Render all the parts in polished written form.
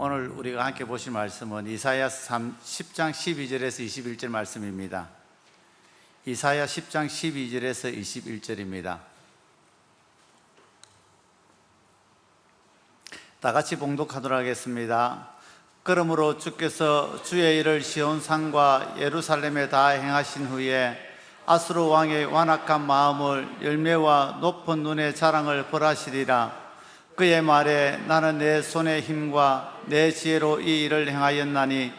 오늘 우리가 함께 보실 말씀은 이사야 10장 12절에서 21절 말씀입니다. 이사야 10장 12절에서 21절입니다. 다 같이 봉독하도록 하겠습니다. 그러므로 주께서 주의 일을 시온산과 예루살렘에 다 행하신 후에 아수르 왕의 완악한 마음을 열매와 높은 눈의 자랑을 벌하시리라. 그의 말에 나는 내 손의 힘과 내 지혜로 이 일을 행하였나니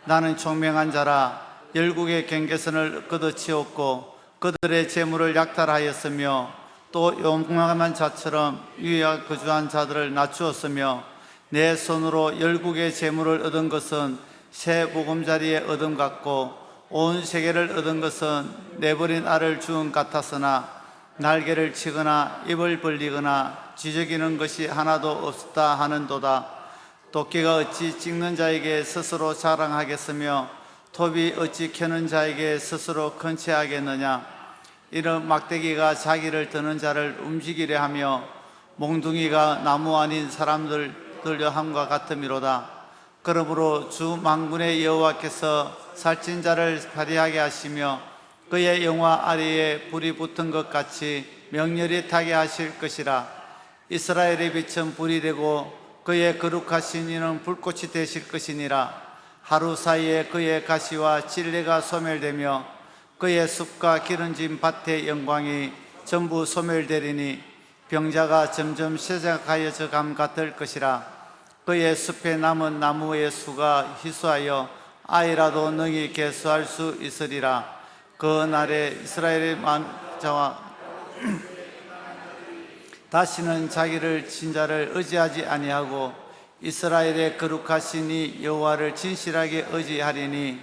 나는 총명한 자라. 열국의 경계선을 걷어치웠고 그들의 재물을 약탈하였으며 또 용감한 자처럼 위에 거주한 자들을 낮추었으며 내 손으로 열국의 재물을 얻은 것은 새 보금자리의 얻음 같고 온 세계를 얻은 것은 내버린 알을 주은 같았으나 날개를 치거나 입을 벌리거나 지저귀는 것이 하나도 없었다 하는도다. 도끼가 어찌 찍는 자에게 스스로 자랑하겠으며 톱이 어찌 켜는 자에게 스스로 컨체하겠느냐. 이런 막대기가 자기를 드는 자를 움직이려 하며 몽둥이가 나무 아닌 사람들 들려 함과 같음이로다. 그러므로 주 만군의 여호와께서 살찐 자를 파리하게 하시며 그의 영화 아래에 불이 붙은 것 같이 명렬히 타게 하실 것이라. 이스라엘의 빛은 불이 되고 그의 거룩하신 이는 불꽃이 되실 것이니라. 하루 사이에 그의 가시와 진리가 소멸되며 그의 숲과 기름진 밭의 영광이 전부 소멸되리니 병자가 점점 쇠작하여져 감 같을 것이라. 그의 숲에 남은 나무의 수가 희수하여 아이라도 능히 개수할 수 있으리라. 그 날에 이스라엘의 자와 다시는 자기를 친자를 의지하지 아니하고 이스라엘의 거룩하신 이 여호와를 진실하게 의지하리니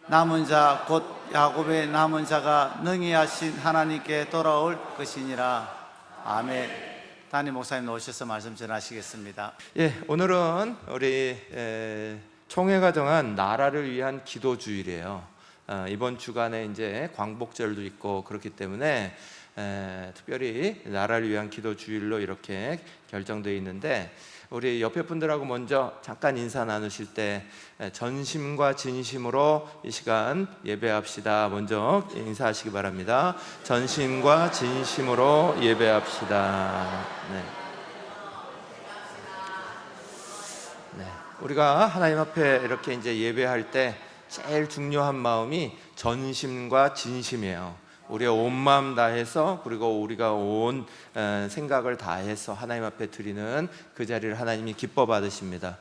남은 자 곧 야곱의 남은 자가 능히 하신 하나님께 돌아올 것이니라. 아멘. 담임 목사님 나오셔서 말씀 전하시겠습니다. 오늘은 우리 총회가 정한 나라를 위한 기도 주일이에요. 이번 주간에 이제 광복절도 있고 그렇기 때문에 특별히 나라를 위한 기도 주일로 이렇게 결정되어 있는데, 우리 옆에 분들하고 먼저 잠깐 인사 나누실 때 전심과 진심으로 이 시간 예배합시다. 먼저 인사하시기 바랍니다. 전심과 진심으로 예배합시다. 우리가 하나님 앞에 이렇게 이제 예배할 때 제일 중요한 마음이 전심과 진심이에요. 우리가 온 마음 다해서, 그리고 우리가 온 생각을 다해서 하나님 앞에 드리는 그 자리를 하나님이 기뻐 받으십니다.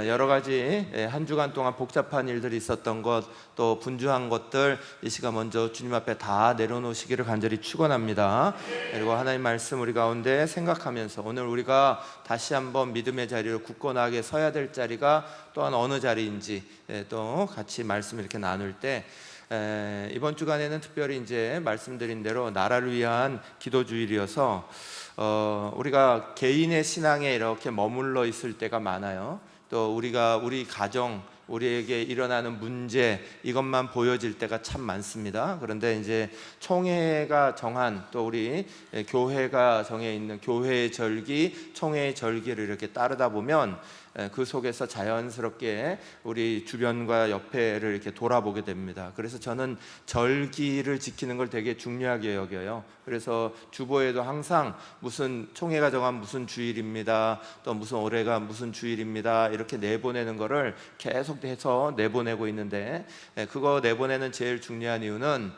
여러 가지 한 주간 동안 복잡한 일들이 있었던 것, 또 분주한 것들 이 시간 먼저 주님 앞에 다 내려놓으시기를 간절히 축원합니다. 그리고 하나님 말씀 우리 가운데 생각하면서 오늘 우리가 다시 한번 믿음의 자리로 굳건하게 서야 될 자리가 또한 어느 자리인지 또 같이 말씀 이렇게 나눌 때, 이번 주간에는 특별히 이제 말씀드린 대로 나라를 위한 기도 주일이어서 우리가 개인의 신앙에 이렇게 머물러 있을 때가 많아요. 또 우리가 우리 가정, 우리에게 일어나는 문제, 이것만 보여질 때가 참 많습니다. 그런데 이제 총회가 정한, 또 우리 교회가 정해 있는 교회의 절기, 총회의 절기를 이렇게 따르다 보면 그 속에서 자연스럽게 우리 주변과 옆에를 이렇게 돌아보게 됩니다. 그래서 저는 절기를 지키는 걸 되게 중요하게 여겨요. 그래서 주보에도 항상 무슨 총회가 정한 무슨 주일입니다, 또 무슨 올해가 무슨 주일입니다, 이렇게 내보내는 거를 계속해서 내보내고 있는데, 그거 내보내는 제일 중요한 이유는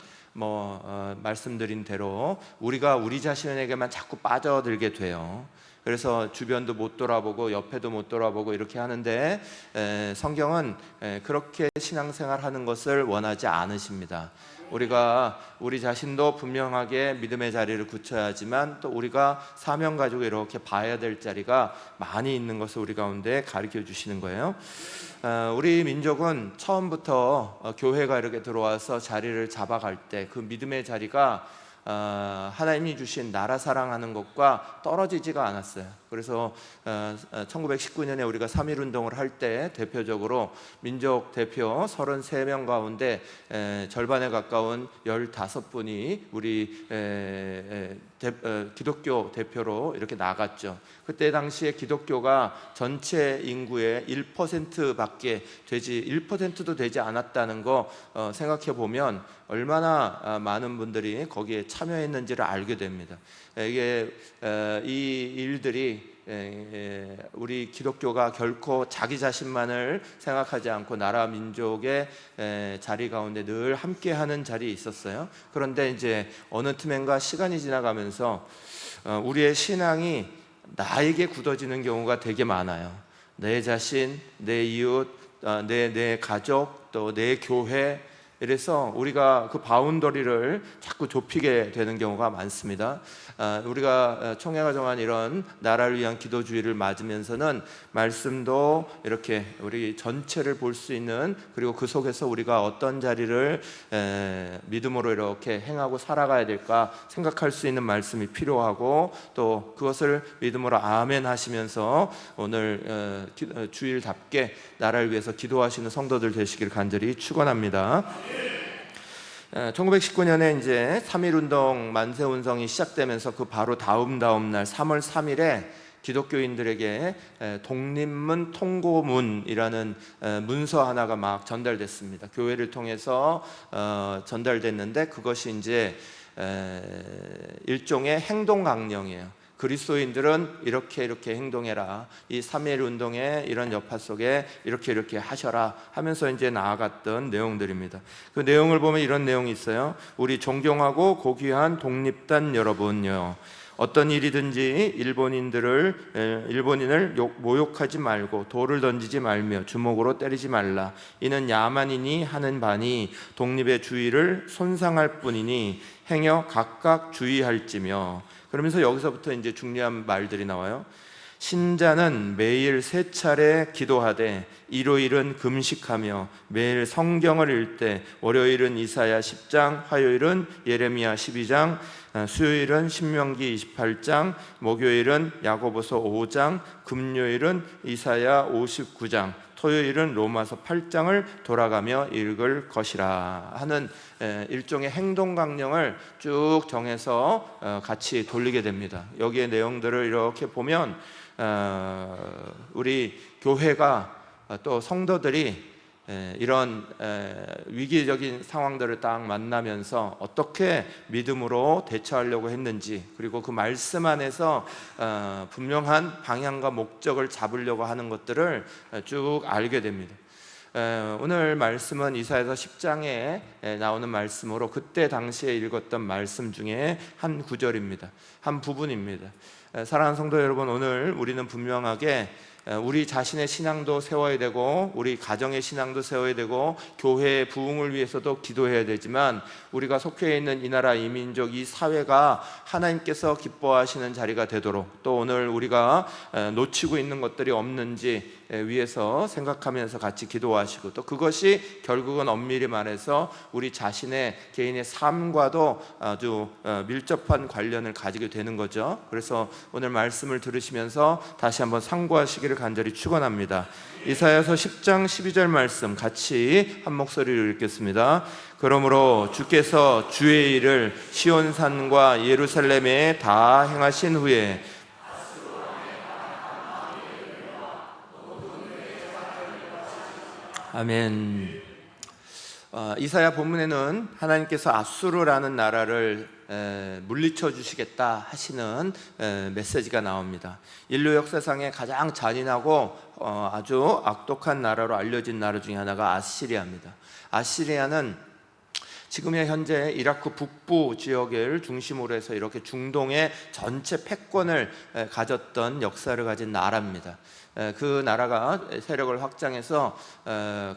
말씀드린 대로 우리가 우리 자신에게만 자꾸 빠져들게 돼요. 그래서 주변도 못 돌아보고 옆에도 못 돌아보고 이렇게 하는데, 성경은 그렇게 신앙생활 하는 것을 원하지 않으십니다. 우리가 우리 자신도 분명하게 믿음의 자리를 굳혀야 하지만, 또 우리가 사명 가지고 이렇게 봐야 될 자리가 많이 있는 것을 우리 가운데 가르쳐 주시는 거예요. 우리 민족은 처음부터 교회가 이렇게 들어와서 자리를 잡아갈 때 그 믿음의 자리가 하나님이 주신 나라 사랑하는 것과 떨어지지가 않았어요. 그래서 1919년에 우리가 3.1 운동을 할 때 대표적으로 민족 대표 33명 가운데 절반에 가까운 15분이 우리 기독교 대표로 이렇게 나갔죠. 그때 당시에 기독교가 전체 인구의 1%밖에 되지 1%도 되지 않았다는 거 생각해 보면 얼마나 많은 분들이 거기에 참여했는지를 알게 됩니다. 이게 이 일들이 우리 기독교가 결코 자기 자신만을 생각하지 않고 나라 민족의 자리 가운데 늘 함께하는 자리에 있었어요. 그런데 이제 어느 틈엔가 시간이 지나가면서 우리의 신앙이 나에게 굳어지는 경우가 되게 많아요. 내 자신, 내 이웃, 내 가족, 또 내 교회. 이래서 우리가 그 바운더리를 자꾸 좁히게 되는 경우가 많습니다. 우리가 총회가 정한 이런 나라를 위한 기도주의를 맞으면서는 말씀도 이렇게 우리 전체를 볼 수 있는, 그리고 그 속에서 우리가 어떤 자리를 믿음으로 이렇게 행하고 살아가야 될까 생각할 수 있는 말씀이 필요하고, 또 그것을 믿음으로 아멘 하시면서 오늘 주일답게 나라를 위해서 기도하시는 성도들 되시길 간절히 축원합니다. 1919년에 이제 3.1 운동 만세 운동이 시작되면서 그 바로 다음 날 3월 3일에 기독교인들에게 독립문 통고문이라는 문서 하나가 막 전달됐습니다. 교회를 통해서 전달됐는데 그것이 이제 일종의 행동 강령이에요. 그리스도인들은 이렇게 행동해라, 이 3.1 운동의 이런 여파 속에 이렇게 하셔라 하면서 이제 나아갔던 내용들입니다. 그 내용을 보면 이런 내용이 있어요. 우리 존경하고 고귀한 독립단 여러분요, 어떤 일이든지 일본인을 모욕하지 말고 돌을 던지지 말며 주먹으로 때리지 말라. 이는 야만인이 하는 바니 독립의 주의를 손상할 뿐이니 행여 각각 주의할지며. 그러면서 여기서부터 이제 중요한 말들이 나와요. 신자는 매일 3차례 기도하되 일요일은 금식하며 매일 성경을 읽되 월요일은 이사야 10장, 화요일은 예레미야 12장, 수요일은 신명기 28장, 목요일은 야고보서 5장, 금요일은 이사야 59장, 토요일은 로마서 8장을 돌아가며 읽을 것이라 하는 일종의 행동 강령을 쭉 정해서 같이 돌리게 됩니다. 여기에 내용들을 이렇게 보면 우리 교회가 또 성도들이 이런 위기적인 상황들을 딱 만나면서 어떻게 믿음으로 대처하려고 했는지, 그리고 그 말씀 안에서 분명한 방향과 목적을 잡으려고 하는 것들을 쭉 알게 됩니다. 오늘 말씀은 이사야서 10장에 나오는 말씀으로 그때 당시에 읽었던 말씀 중에 한 구절입니다. 한 부분입니다. 사랑하는 성도 여러분, 오늘 우리는 분명하게 우리 자신의 신앙도 세워야 되고 우리 가정의 신앙도 세워야 되고 교회의 부흥을 위해서도 기도해야 되지만, 우리가 속해 있는 이 나라, 이 민족, 이 사회가 하나님께서 기뻐하시는 자리가 되도록, 또 오늘 우리가 놓치고 있는 것들이 없는지 위해서 생각하면서 같이 기도하시고, 또 그것이 결국은 엄밀히 말해서 우리 자신의 개인의 삶과도 아주 밀접한 관련을 가지게 되는 거죠. 그래서 오늘 말씀을 들으시면서 다시 한번 상고하시기를 간절히 축원합니다. 이사야서 10장 12절 말씀 같이 한 목소리로 읽겠습니다. 그러므로 주께서 주의 일을 시온산과 예루살렘에 다 행하신 후에 아멘. 이사야 본문에는 하나님께서 아수르라는 나라를 물리쳐 주시겠다 하시는 메시지가 나옵니다. 인류 역사상에 가장 잔인하고 아주 악독한 나라로 알려진 나라 중에 하나가 아시리아입니다. 아시리아는 지금의 현재 이라크 북부 지역을 중심으로 해서 이렇게 중동의 전체 패권을 가졌던 역사를 가진 나라입니다. 그 나라가 세력을 확장해서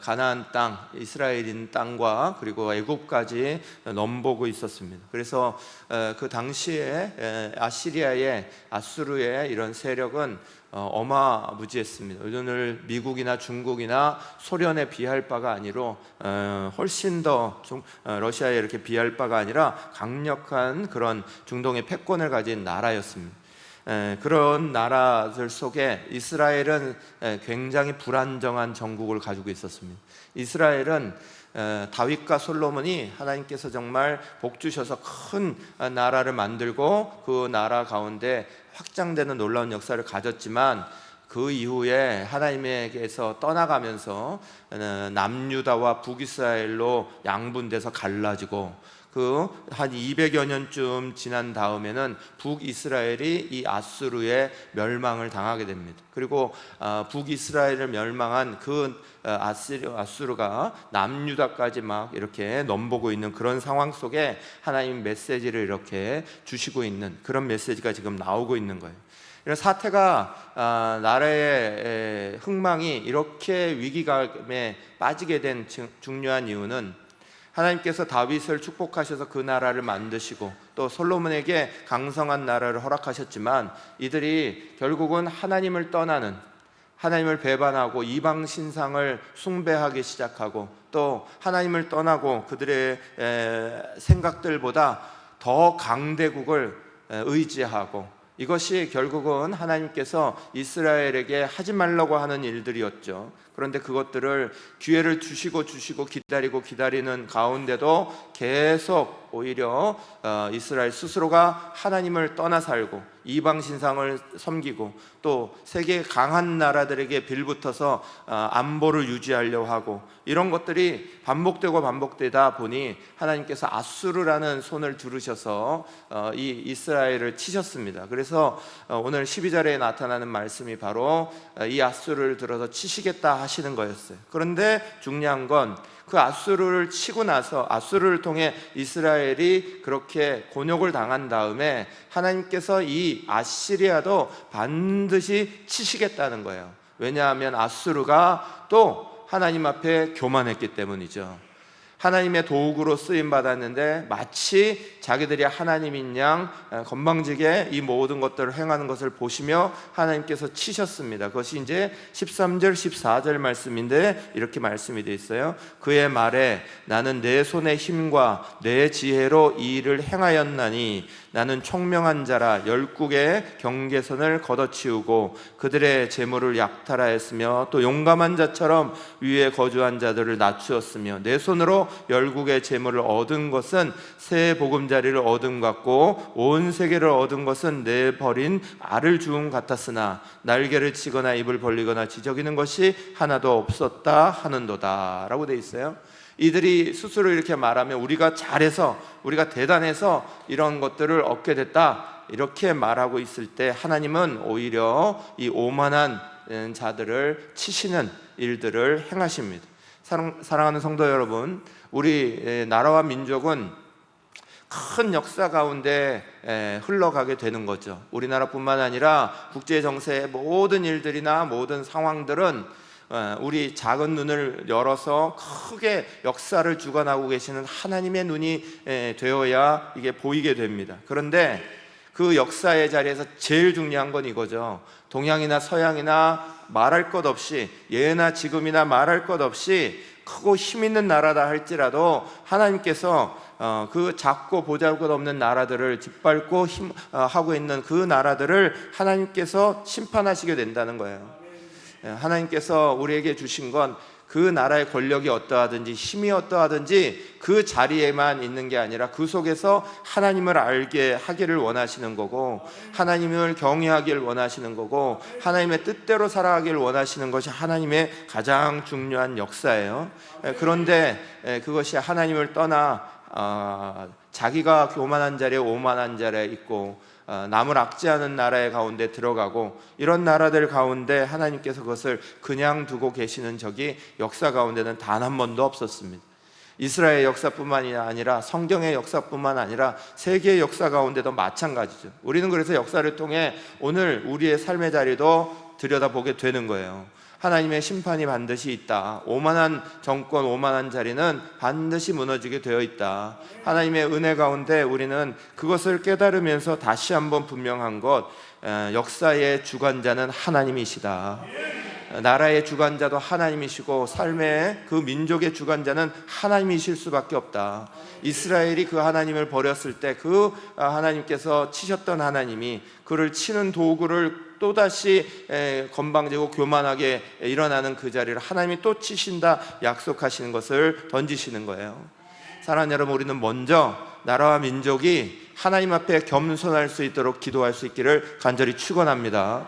가나안 땅, 이스라엘인 땅과 그리고 애굽까지 넘보고 있었습니다. 그래서 그 당시에 아수르의 이런 세력은 어마무지했습니다. 오늘 미국이나 중국이나 소련에 비할 바가 아니로 훨씬 더 러시아에 이렇게 비할 바가 아니라 강력한 그런 중동의 패권을 가진 나라였습니다. 그런 나라들 속에 이스라엘은 굉장히 불안정한 정국을 가지고 있었습니다. 이스라엘은 다윗과 솔로몬이 하나님께서 정말 복 주셔서 큰 나라를 만들고 그 나라 가운데 확장되는 놀라운 역사를 가졌지만, 그 이후에 하나님에게서 떠나가면서 남유다와 북이스라엘로 양분돼서 갈라지고, 그 한 200여 년쯤 지난 다음에는 북이스라엘이 이 아수르의 멸망을 당하게 됩니다. 그리고 북이스라엘을 멸망한 그 아수르가 남유다까지 막 이렇게 넘보고 있는 그런 상황 속에 하나님 메시지를 이렇게 주시고 있는 그런 메시지가 지금 나오고 있는 거예요. 이런 사태가 나라의 흥망이 이렇게 위기감에 빠지게 된 중요한 이유는, 하나님께서 다윗을 축복하셔서 그 나라를 만드시고 또 솔로몬에게 강성한 나라를 허락하셨지만, 이들이 결국은 하나님을 떠나는, 하나님을 배반하고 이방 신상을 숭배하기 시작하고, 또 하나님을 떠나고 그들의 생각들보다 더 강대국을 의지하고, 이것이 결국은 하나님께서 이스라엘에게 하지 말라고 하는 일들이었죠. 그런데 그것들을 기회를 주시고 기다리는 가운데도 계속 오히려 이스라엘 스스로가 하나님을 떠나 살고 이방 신상을 섬기고, 또 세계 강한 나라들에게 빌붙어서 안보를 유지하려고 하고, 이런 것들이 반복되다 보니 하나님께서 아수르라는 손을 들으셔서 이 이스라엘을 치셨습니다. 그래서 오늘 12절에 나타나는 말씀이 바로 이 아수르를 들어서 치시겠다 하시는 거였어요. 그런데 중요한 건, 그 아수르를 치고 나서 아수르를 통해 이스라엘이 그렇게 곤욕을 당한 다음에 하나님께서 이 아시리아도 반드시 치시겠다는 거예요. 왜냐하면 아수르가 또 하나님 앞에 교만했기 때문이죠. 하나님의 도구로 쓰임 받았는데 마치 자기들이 하나님인 양 건방지게 이 모든 것들을 행하는 것을 보시며 하나님께서 치셨습니다. 그것이 이제 13절 14절 말씀인데 이렇게 말씀이 되어 있어요. 그의 말에 나는 내 손의 힘과 내 지혜로 이 일을 행하였나니 나는 총명한 자라 열국의 경계선을 걷어치우고 그들의 재물을 약탈하였으며 또 용감한 자처럼 위에 거주한 자들을 낮추었으며 내 손으로 열국의 재물을 얻은 것은 새 보금자리를 얻음 같고 온 세계를 얻은 것은 내 버린 알을 주음 같았으나 날개를 치거나 입을 벌리거나 지저귀는 것이 하나도 없었다 하는도다 라고 되어 있어요. 이들이 스스로 이렇게 말하면 우리가 잘해서, 우리가 대단해서 이런 것들을 얻게 됐다 이렇게 말하고 있을 때, 하나님은 오히려 이 오만한 자들을 치시는 일들을 행하십니다. 사랑하는 성도 여러분, 우리 나라와 민족은 큰 역사 가운데 흘러가게 되는 거죠. 우리나라뿐만 아니라 국제 정세의 모든 일들이나 모든 상황들은 우리 작은 눈을 열어서 크게 역사를 주관하고 계시는 하나님의 눈이 되어야 이게 보이게 됩니다. 그런데 그 역사의 자리에서 제일 중요한 건 이거죠. 동양이나 서양이나 말할 것 없이, 예나 지금이나 말할 것 없이 크고 힘 있는 나라다 할지라도 하나님께서 그 작고 보잘것없는 나라들을 짓밟고 하고 있는 그 나라들을 하나님께서 심판하시게 된다는 거예요. 하나님께서 우리에게 주신 건 그 나라의 권력이 어떠하든지 힘이 어떠하든지 그 자리에만 있는 게 아니라 그 속에서 하나님을 알게 하기를 원하시는 거고, 하나님을 경외하기를 원하시는 거고, 하나님의 뜻대로 살아가기를 원하시는 것이 하나님의 가장 중요한 역사예요. 그런데 그것이 하나님을 떠나 자기가 교만한 자리에 오만한 자리에 있고 남을 악지하는 나라의 가운데 들어가고, 이런 나라들 가운데 하나님께서 그것을 그냥 두고 계시는 적이 역사 가운데는 단 한 번도 없었습니다. 이스라엘 역사뿐만이 아니라 성경의 역사뿐만 아니라 세계의 역사 가운데도 마찬가지죠. 우리는 그래서 역사를 통해 오늘 우리의 삶의 자리도 들여다보게 되는 거예요. 하나님의 심판이 반드시 있다. 오만한 정권, 오만한 자리는 반드시 무너지게 되어 있다. 하나님의 은혜 가운데 우리는 그것을 깨달으면서 다시 한번 분명한 것, 역사의 주관자는 하나님이시다. 나라의 주관자도 하나님이시고 삶의 그 민족의 주관자는 하나님이실 수밖에 없다. 이스라엘이 그 하나님을 버렸을 때 그 하나님께서 치셨던 하나님이 그를 치는 도구를 또다시 건방지고 교만하게 일어나는 그 자리를 하나님이 또 치신다 약속하시는 것을 던지시는 거예요. 사랑하는 여러분, 우리는 먼저 나라와 민족이 하나님 앞에 겸손할 수 있도록 기도할 수 있기를 간절히 축원합니다.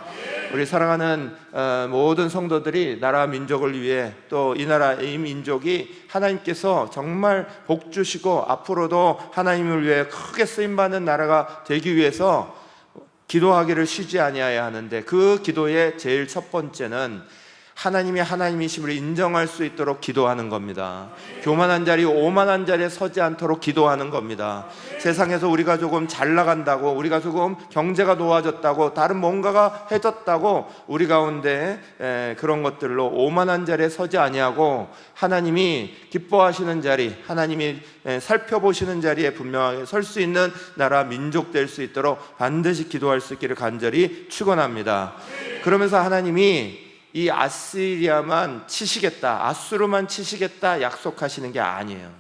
우리 사랑하는 모든 성도들이 나라와 민족을 위해, 또 이 나라 이 민족이 하나님께서 정말 복 주시고 앞으로도 하나님을 위해 크게 쓰임받는 나라가 되기 위해서 기도하기를 쉬지 아니하여야 하는데, 그 기도의 제일 첫 번째는 하나님이 하나님이심을 인정할 수 있도록 기도하는 겁니다. 교만한 자리, 오만한 자리에 서지 않도록 기도하는 겁니다. 세상에서 우리가 조금 잘 나간다고, 우리가 조금 경제가 좋아졌다고, 다른 뭔가가 해졌다고 우리 가운데 그런 것들로 오만한 자리에 서지 아니하고 하나님이 기뻐하시는 자리, 하나님이 살펴보시는 자리에 분명하게 설 수 있는 나라 민족 될 수 있도록 반드시 기도할 수 있기를 간절히 축원합니다. 그러면서 하나님이 이 아시리아만 치시겠다, 아수르만 치시겠다 약속하시는 게 아니에요.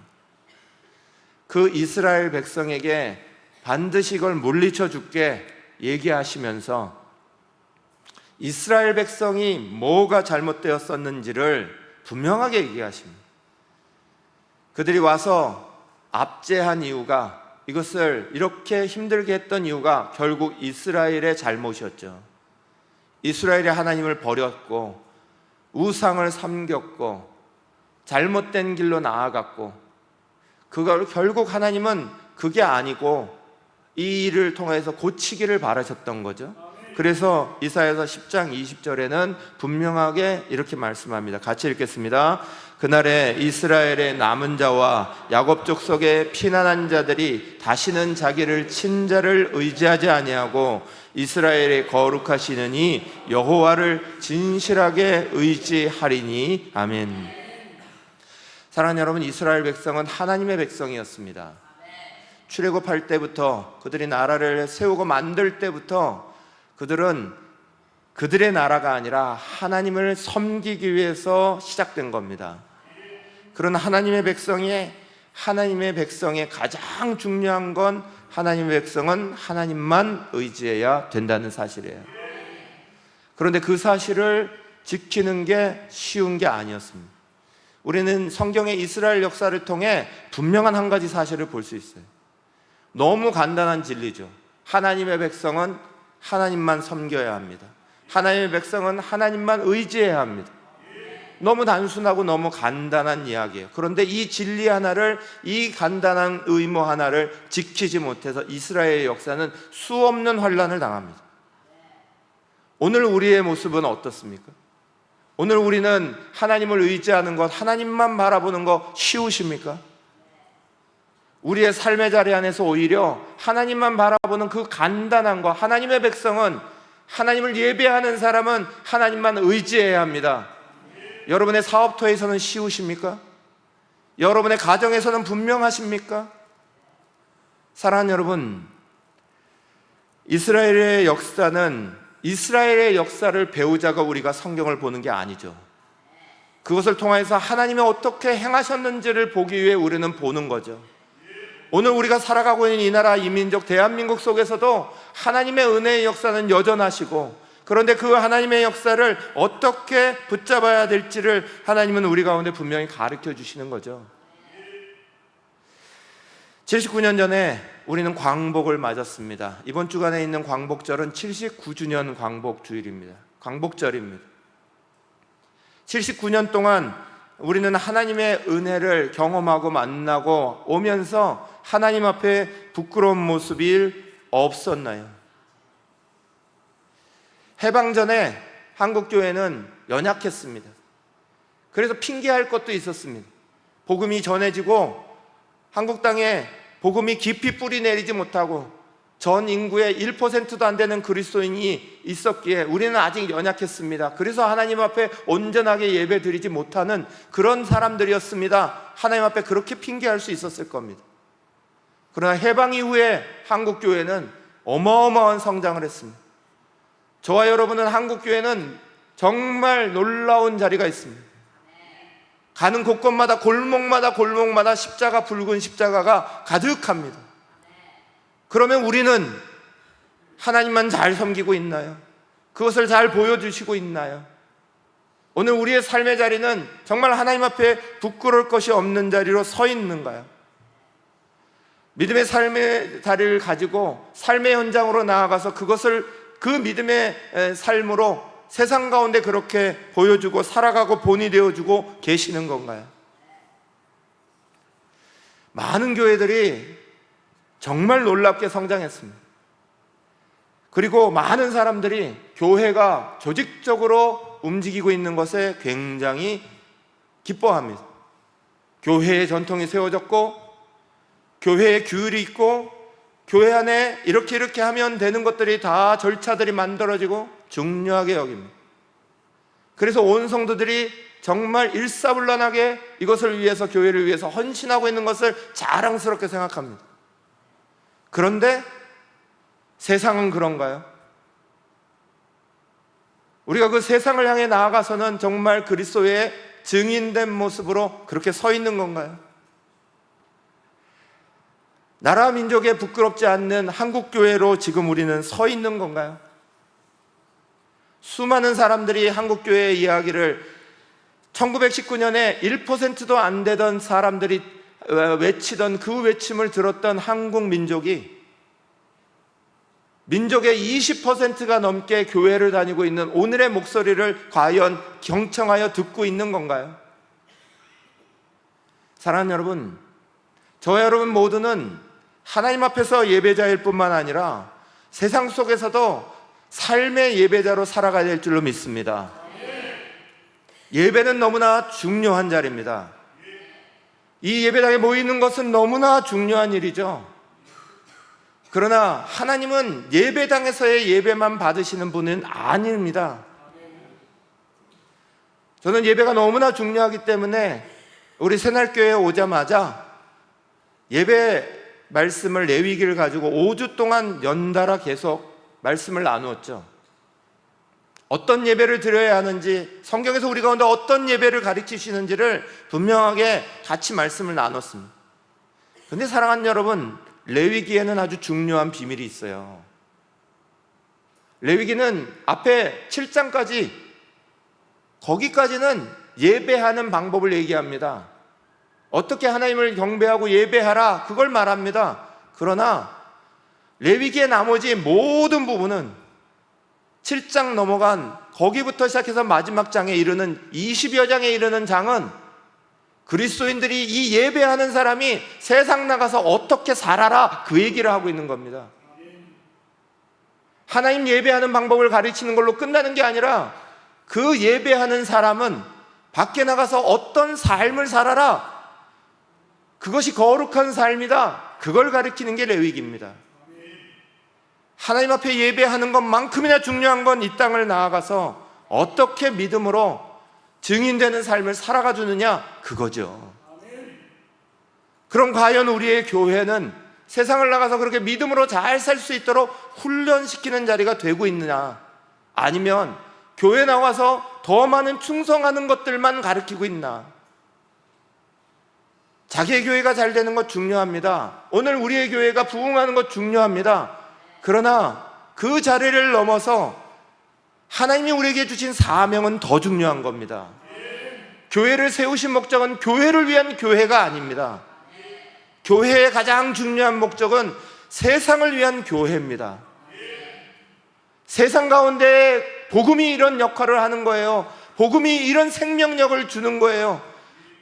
그 이스라엘 백성에게 반드시 이걸 물리쳐 줄게 얘기하시면서 이스라엘 백성이 뭐가 잘못되었었는지를 분명하게 얘기하십니다. 그들이 와서 압제한 이유가, 이것을 이렇게 힘들게 했던 이유가 결국 이스라엘의 잘못이었죠. 이스라엘이 하나님을 버렸고 우상을 섬겼고 잘못된 길로 나아갔고, 그걸 결국 하나님은 그게 아니고 이 일을 통해서 고치기를 바라셨던 거죠. 그래서 이사야서 10장 20절에는 분명하게 이렇게 말씀합니다. 같이 읽겠습니다. 그날에 이스라엘의 남은 자와 야곱 족속의 피난한 자들이 다시는 자기를 친 자를 의지하지 아니하고 이스라엘의 거룩하시는 이 여호와를 진실하게 의지하리니. 아멘. 사랑하는 여러분, 이스라엘 백성은 하나님의 백성이었습니다. 출애굽할 때부터, 그들이 나라를 세우고 만들 때부터 그들은 그들의 나라가 아니라 하나님을 섬기기 위해서 시작된 겁니다. 그런 하나님의 백성의 가장 중요한 건, 하나님의 백성은 하나님만 의지해야 된다는 사실이에요. 그런데 그 사실을 지키는 게 쉬운 게 아니었습니다. 우리는 성경의 이스라엘 역사를 통해 분명한 한 가지 사실을 볼 수 있어요. 너무 간단한 진리죠. 하나님의 백성은 하나님만 섬겨야 합니다. 하나님의 백성은 하나님만 의지해야 합니다. 너무 단순하고 너무 간단한 이야기예요. 그런데 이 진리 하나를, 이 간단한 의무 하나를 지키지 못해서 이스라엘의 역사는 수없는 환난을 당합니다. 오늘 우리의 모습은 어떻습니까? 오늘 우리는 하나님을 의지하는 것, 하나님만 바라보는 것 쉬우십니까? 우리의 삶의 자리 안에서 오히려 하나님만 바라보는 그 간단한 것, 하나님의 백성은, 하나님을 예배하는 사람은 하나님만 의지해야 합니다. 여러분의 사업터에서는 쉬우십니까? 여러분의 가정에서는 분명하십니까? 사랑하는 여러분, 이스라엘의 역사는 이스라엘의 역사를 배우자가 우리가 성경을 보는 게 아니죠. 그것을 통해서 하나님이 어떻게 행하셨는지를 보기 위해 우리는 보는 거죠. 오늘 우리가 살아가고 있는 이 나라, 이 민족, 대한민국 속에서도 하나님의 은혜의 역사는 여전하시고, 그런데 그 하나님의 역사를 어떻게 붙잡아야 될지를 하나님은 우리 가운데 분명히 가르쳐 주시는 거죠. 79년 전에 우리는 광복을 맞았습니다. 이번 주간에 있는 광복절은 79주년 광복주일입니다. 광복절입니다. 79년 동안 우리는 하나님의 은혜를 경험하고 만나고 오면서 하나님 앞에 부끄러운 모습이 없었나요? 해방 전에 한국교회는 연약했습니다. 그래서 핑계할 것도 있었습니다. 복음이 전해지고 한국 땅에 복음이 깊이 뿌리 내리지 못하고 전 인구의 1%도 안 되는 그리스도인이 있었기에 우리는 아직 연약했습니다. 그래서 하나님 앞에 온전하게 예배 드리지 못하는 그런 사람들이었습니다. 하나님 앞에 그렇게 핑계할 수 있었을 겁니다. 그러나 해방 이후에 한국교회는 어마어마한 성장을 했습니다. 저와 여러분은 한국교회는 정말 놀라운 자리가 있습니다. 가는 곳곳마다 골목마다 십자가, 붉은 십자가가 가득합니다. 그러면 우리는 하나님만 잘 섬기고 있나요? 그것을 잘 보여주시고 있나요? 오늘 우리의 삶의 자리는 정말 하나님 앞에 부끄러울 것이 없는 자리로 서 있는가요? 믿음의 삶의 자리를 가지고 삶의 현장으로 나아가서 그것을 그 믿음의 삶으로 세상 가운데 그렇게 보여주고 살아가고 본이 되어주고 계시는 건가요? 많은 교회들이 정말 놀랍게 성장했습니다. 그리고 많은 사람들이 교회가 조직적으로 움직이고 있는 것에 굉장히 기뻐합니다. 교회의 전통이 세워졌고 교회의 규율이 있고 교회 안에 이렇게 하면 되는 것들이 다 절차들이 만들어지고 중요하게 여깁니다. 그래서 온 성도들이 정말 일사불란하게 이것을 위해서, 교회를 위해서 헌신하고 있는 것을 자랑스럽게 생각합니다. 그런데 세상은 그런가요? 우리가 그 세상을 향해 나아가서는 정말 그리스도의 증인된 모습으로 그렇게 서 있는 건가요? 나라 민족에 부끄럽지 않는 한국교회로 지금 우리는 서 있는 건가요? 수많은 사람들이 한국교회의 이야기를 1919년에 1%도 안 되던 사람들이 외치던 그 외침을 들었던 한국 민족이 민족의 20%가 넘게 교회를 다니고 있는 오늘의 목소리를 과연 경청하여 듣고 있는 건가요? 사랑하는 여러분, 저와 여러분 모두는 하나님 앞에서 예배자일 뿐만 아니라 세상 속에서도 삶의 예배자로 살아가야 될 줄로 믿습니다. 예배는 너무나 중요한 자리입니다. 이 예배당에 모이는 것은 너무나 중요한 일이죠. 그러나 하나님은 예배당에서의 예배만 받으시는 분은 아닙니다. 저는 예배가 너무나 중요하기 때문에 우리 새날교회에 오자마자 예배 말씀을 레위기를 가지고 5주 동안 연달아 계속 말씀을 나누었죠. 어떤 예배를 드려야 하는지, 성경에서 우리 가운데 어떤 예배를 가르치시는지를 분명하게 같이 말씀을 나눴습니다. 그런데 사랑하는 여러분, 레위기에는 아주 중요한 비밀이 있어요. 레위기는 앞에 7장까지, 거기까지는 예배하는 방법을 얘기합니다. 어떻게 하나님을 경배하고 예배하라, 그걸 말합니다. 그러나 레위기의 나머지 모든 부분은 7장 넘어간 거기부터 시작해서 마지막 장에 이르는 20여 장에 이르는 장은 그리스도인들이 이 예배하는 사람이 세상 나가서 어떻게 살아라, 그 얘기를 하고 있는 겁니다. 하나님 예배하는 방법을 가르치는 걸로 끝나는 게 아니라 그 예배하는 사람은 밖에 나가서 어떤 삶을 살아라, 그것이 거룩한 삶이다, 그걸 가르치는 게 레위기입니다. 하나님 앞에 예배하는 것만큼이나 중요한 건 이 땅을 나아가서 어떻게 믿음으로 증인되는 삶을 살아가 주느냐, 그거죠. 그럼 과연 우리의 교회는 세상을 나가서 그렇게 믿음으로 잘 살 수 있도록 훈련시키는 자리가 되고 있느냐, 아니면 교회 나와서 더 많은 충성하는 것들만 가르치고 있나? 자기의 교회가 잘 되는 것 중요합니다. 오늘 우리의 교회가 부흥하는 것 중요합니다. 그러나 그 자리를 넘어서 하나님이 우리에게 주신 사명은 더 중요한 겁니다. 교회를 세우신 목적은 교회를 위한 교회가 아닙니다. 교회의 가장 중요한 목적은 세상을 위한 교회입니다. 세상 가운데 복음이 이런 역할을 하는 거예요. 복음이 이런 생명력을 주는 거예요.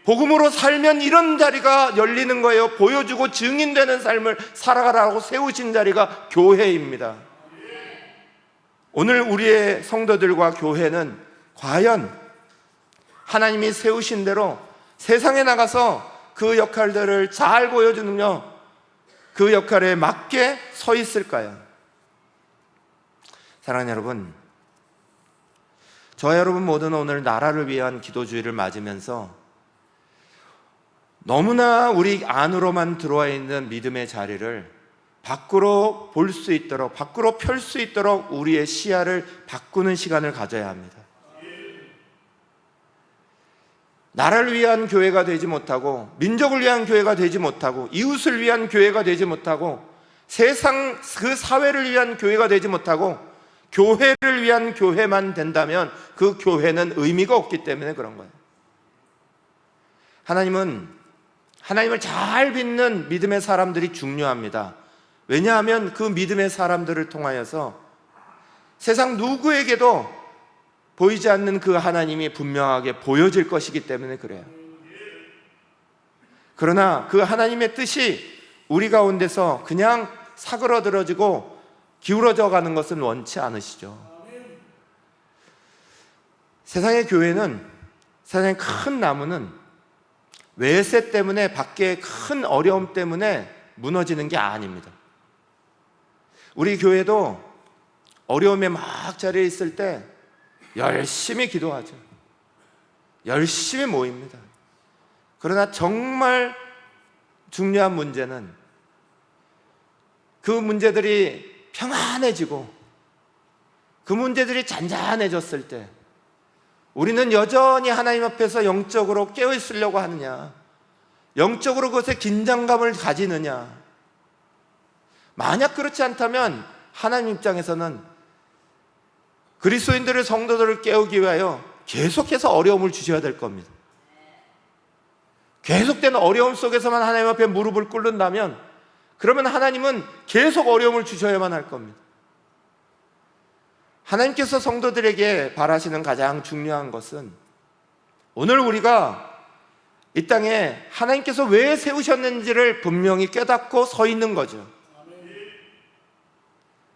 복음으로 살면 이런 자리가 열리는 거예요. 보여주고 증인되는 삶을 살아가라고 세우신 자리가 교회입니다. 오늘 우리의 성도들과 교회는 과연 하나님이 세우신 대로 세상에 나가서 그 역할들을 잘 보여주느냐, 그 역할에 맞게 서 있을까요? 사랑하는 여러분, 저와 여러분 모두는 오늘 나라를 위한 기도주의를 맞으면서 너무나 우리 안으로만 들어와 있는 믿음의 자리를 밖으로 볼 수 있도록, 밖으로 펼 수 있도록 우리의 시야를 바꾸는 시간을 가져야 합니다. 나라를 위한 교회가 되지 못하고, 민족을 위한 교회가 되지 못하고, 이웃을 위한 교회가 되지 못하고, 세상 그 사회를 위한 교회가 되지 못하고 교회를 위한 교회만 된다면 그 교회는 의미가 없기 때문에 그런 거예요. 하나님을 잘 믿는 믿음의 사람들이 중요합니다. 왜냐하면 그 믿음의 사람들을 통하여서 세상 누구에게도 보이지 않는 그 하나님이 분명하게 보여질 것이기 때문에 그래요. 그러나 그 하나님의 뜻이 우리 가운데서 그냥 사그러들어지고 기울어져 가는 것은 원치 않으시죠. 세상의 교회는, 세상의 큰 나무는 외세 때문에, 밖에 큰 어려움 때문에 무너지는 게 아닙니다. 우리 교회도 어려움에 막 자리에 있을 때 열심히 기도하죠. 열심히 모입니다. 그러나 정말 중요한 문제는 그 문제들이 평안해지고 그 문제들이 잔잔해졌을 때 우리는 여전히 하나님 앞에서 영적으로 깨어 있으려고 하느냐, 영적으로 그것에 긴장감을 가지느냐. 만약 그렇지 않다면 하나님 입장에서는 그리스도인들의 성도들을 깨우기 위하여 계속해서 어려움을 주셔야 될 겁니다. 계속되는 어려움 속에서만 하나님 앞에 무릎을 꿇는다면, 그러면 하나님은 계속 어려움을 주셔야만 할 겁니다. 하나님께서 성도들에게 바라시는 가장 중요한 것은 오늘 우리가 이 땅에 하나님께서 왜 세우셨는지를 분명히 깨닫고 서 있는 거죠.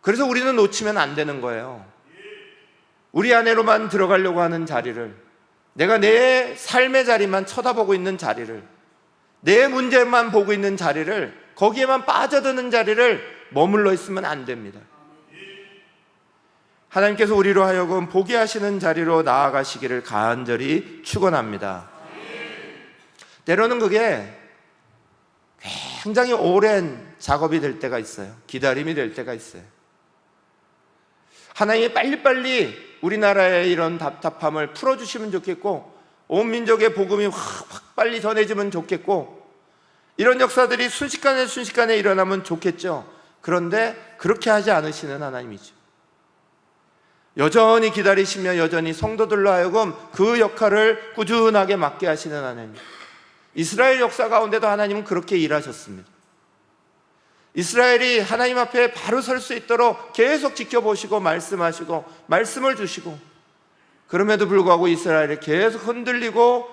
그래서 우리는 놓치면 안 되는 거예요. 우리 안으로만 들어가려고 하는 자리를, 내가 내 삶의 자리만 쳐다보고 있는 자리를, 내 문제만 보고 있는 자리를, 거기에만 빠져드는 자리를 머물러 있으면 안 됩니다. 하나님께서 우리로 하여금 보게 하시는 자리로 나아가시기를 간절히 축원합니다. 때로는 그게 굉장히 오랜 작업이 될 때가 있어요. 기다림이 될 때가 있어요. 하나님이 빨리빨리 우리나라의 이런 답답함을 풀어주시면 좋겠고, 온 민족의 복음이 확 빨리 전해지면 좋겠고, 이런 역사들이 순식간에 일어나면 좋겠죠. 그런데 그렇게 하지 않으시는 하나님이죠. 여전히 기다리시며 여전히 성도들로 하여금 그 역할을 꾸준하게 맡게 하시는 하나님. 이스라엘 역사 가운데도 하나님은 그렇게 일하셨습니다. 이스라엘이 하나님 앞에 바로 설 수 있도록 계속 지켜보시고 말씀하시고 말씀을 주시고, 그럼에도 불구하고 이스라엘이 계속 흔들리고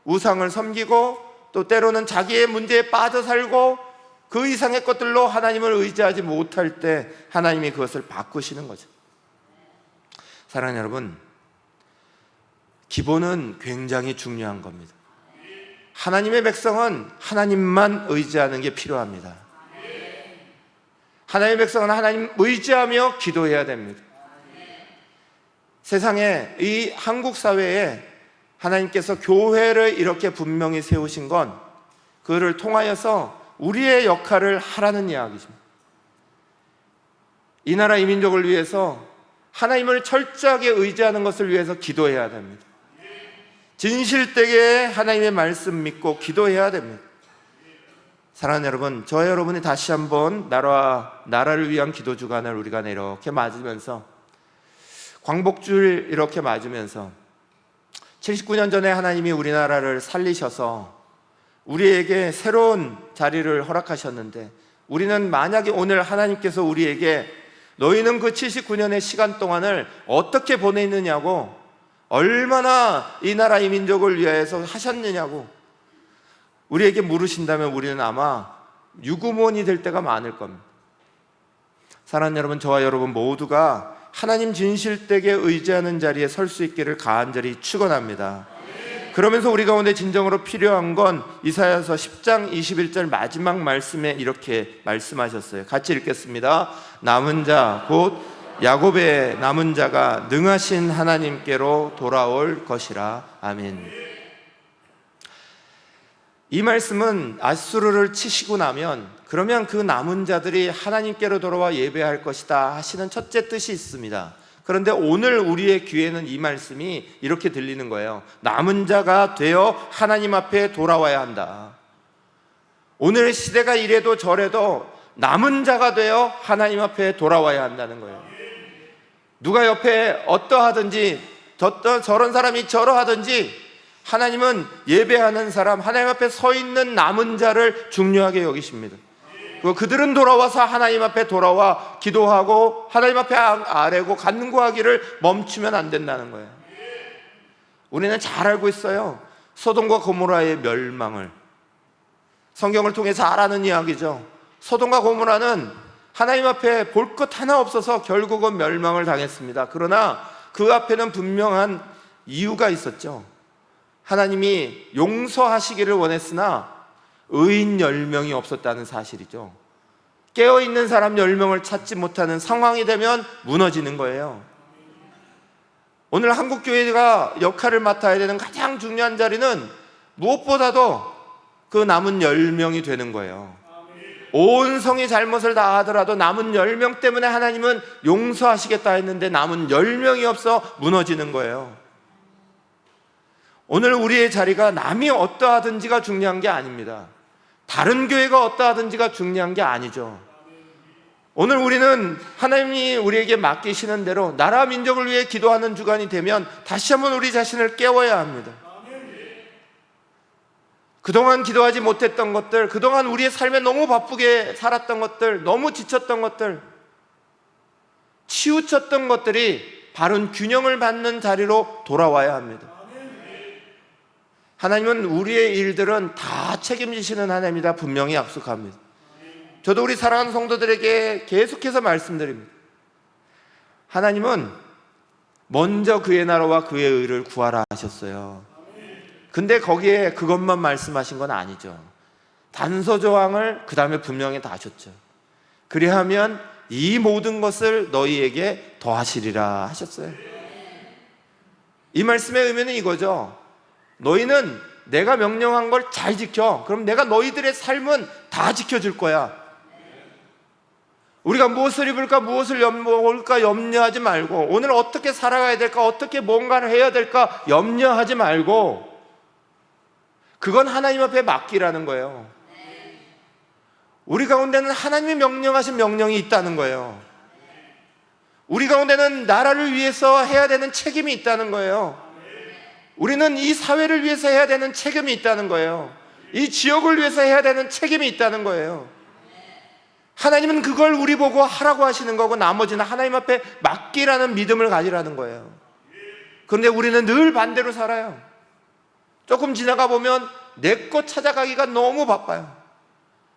우상을 섬기고 또 때로는 자기의 문제에 빠져 살고 그 이상의 것들로 하나님을 의지하지 못할 때 하나님이 그것을 바꾸시는 거죠. 사랑하는 여러분, 기본은 굉장히 중요한 겁니다. 하나님의 백성은 하나님만 의지하는 게 필요합니다. 하나님의 백성은 하나님 의지하며 기도해야 됩니다. 세상에, 이 한국 사회에 하나님께서 교회를 이렇게 분명히 세우신 건 그를 통하여서 우리의 역할을 하라는 이야기입니다. 이 나라 이 민족을 위해서 하나님을 철저하게 의지하는 것을 위해서 기도해야 됩니다. 진실되게 하나님의 말씀 믿고 기도해야 됩니다. 사랑하는 여러분, 저와 여러분이 다시 한번 나라를 위한 기도 주간을 우리가 이렇게 맞으면서, 광복주일 이렇게 맞으면서 79년 전에 하나님이 우리나라를 살리셔서 우리에게 새로운 자리를 허락하셨는데, 우리는 만약에 오늘 하나님께서 우리에게 너희는 그 79년의 시간 동안을 어떻게 보냈느냐고, 얼마나 이 나라 이 민족을 위해서 하셨느냐고 우리에게 물으신다면 우리는 아마 유구무원이 될 때가 많을 겁니다. 사랑하는 여러분, 저와 여러분 모두가 하나님 진실되게 의지하는 자리에 설 수 있기를 간절히 축원합니다. 그러면서 우리 가운데 진정으로 필요한 건 이사야서 10장 21절 마지막 말씀에 이렇게 말씀하셨어요. 같이 읽겠습니다. 남은 자 곧 야곱의 남은 자가 능하신 하나님께로 돌아올 것이라. 아멘. 이 말씀은 아수르를 치시고 나면 그러면 그 남은 자들이 하나님께로 돌아와 예배할 것이다 하시는 첫째 뜻이 있습니다. 그런데 오늘 우리의 귀에는 이 말씀이 이렇게 들리는 거예요. 남은 자가 되어 하나님 앞에 돌아와야 한다. 오늘 시대가 이래도 저래도 남은 자가 되어 하나님 앞에 돌아와야 한다는 거예요. 누가 옆에 어떠하든지 저런 사람이 저러하든지 하나님은 예배하는 사람, 하나님 앞에 서 있는 남은 자를 중요하게 여기십니다. 그들은 돌아와서 하나님 앞에 돌아와 기도하고 하나님 앞에 아뢰고 간구하기를 멈추면 안 된다는 거예요. 우리는 잘 알고 있어요. 소돔과 고모라의 멸망을 성경을 통해 잘 아는 이야기죠. 소돔과 고모라는 하나님 앞에 볼 것 하나 없어서 결국은 멸망을 당했습니다. 그러나 그 앞에는 분명한 이유가 있었죠. 하나님이 용서하시기를 원했으나 의인 10명이 없었다는 사실이죠. 깨어있는 사람 10명을 찾지 못하는 상황이 되면 무너지는 거예요. 오늘 한국교회가 역할을 맡아야 되는 가장 중요한 자리는 무엇보다도 그 남은 10명이 되는 거예요. 온 성이 잘못을 다 하더라도 남은 10명 때문에 하나님은 용서하시겠다 했는데 남은 10명이 없어 무너지는 거예요. 오늘 우리의 자리가 남이 어떠하든지가 중요한 게 아닙니다. 다른 교회가 어떠하든지가 중요한 게 아니죠. 오늘 우리는 하나님이 우리에게 맡기시는 대로 나라 민족을 위해 기도하는 주간이 되면 다시 한번 우리 자신을 깨워야 합니다. 그동안 기도하지 못했던 것들, 그동안 우리의 삶에 너무 바쁘게 살았던 것들, 너무 지쳤던 것들, 치우쳤던 것들이 바른 균형을 받는 자리로 돌아와야 합니다. 하나님은 우리의 일들은 다 책임지시는 하나님이다 분명히 약속합니다. 저도 우리 사랑하는 성도들에게 계속해서 말씀드립니다. 하나님은 먼저 그의 나라와 그의 의를 구하라 하셨어요. 근데 거기에 그것만 말씀하신 건 아니죠. 단서조항을 그 다음에 분명히 다 하셨죠. 그리하면 이 모든 것을 너희에게 더하시리라 하셨어요. 이 말씀의 의미는 이거죠. 너희는 내가 명령한 걸 잘 지켜. 그럼 내가 너희들의 삶은 다 지켜줄 거야. 우리가 무엇을 입을까, 무엇을 먹을까 염려하지 말고, 오늘 어떻게 살아가야 될까, 어떻게 뭔가를 해야 될까 염려하지 말고, 그건 하나님 앞에 맡기라는 거예요. 우리 가운데는 하나님이 명령하신 명령이 있다는 거예요. 우리 가운데는 나라를 위해서 해야 되는 책임이 있다는 거예요. 우리는 이 사회를 위해서 해야 되는 책임이 있다는 거예요. 이 지역을 위해서 해야 되는 책임이 있다는 거예요. 하나님은 그걸 우리 보고 하라고 하시는 거고 나머지는 하나님 앞에 맡기라는 믿음을 가지라는 거예요. 그런데 우리는 늘 반대로 살아요. 조금 지나가 보면 내 것 찾아가기가 너무 바빠요.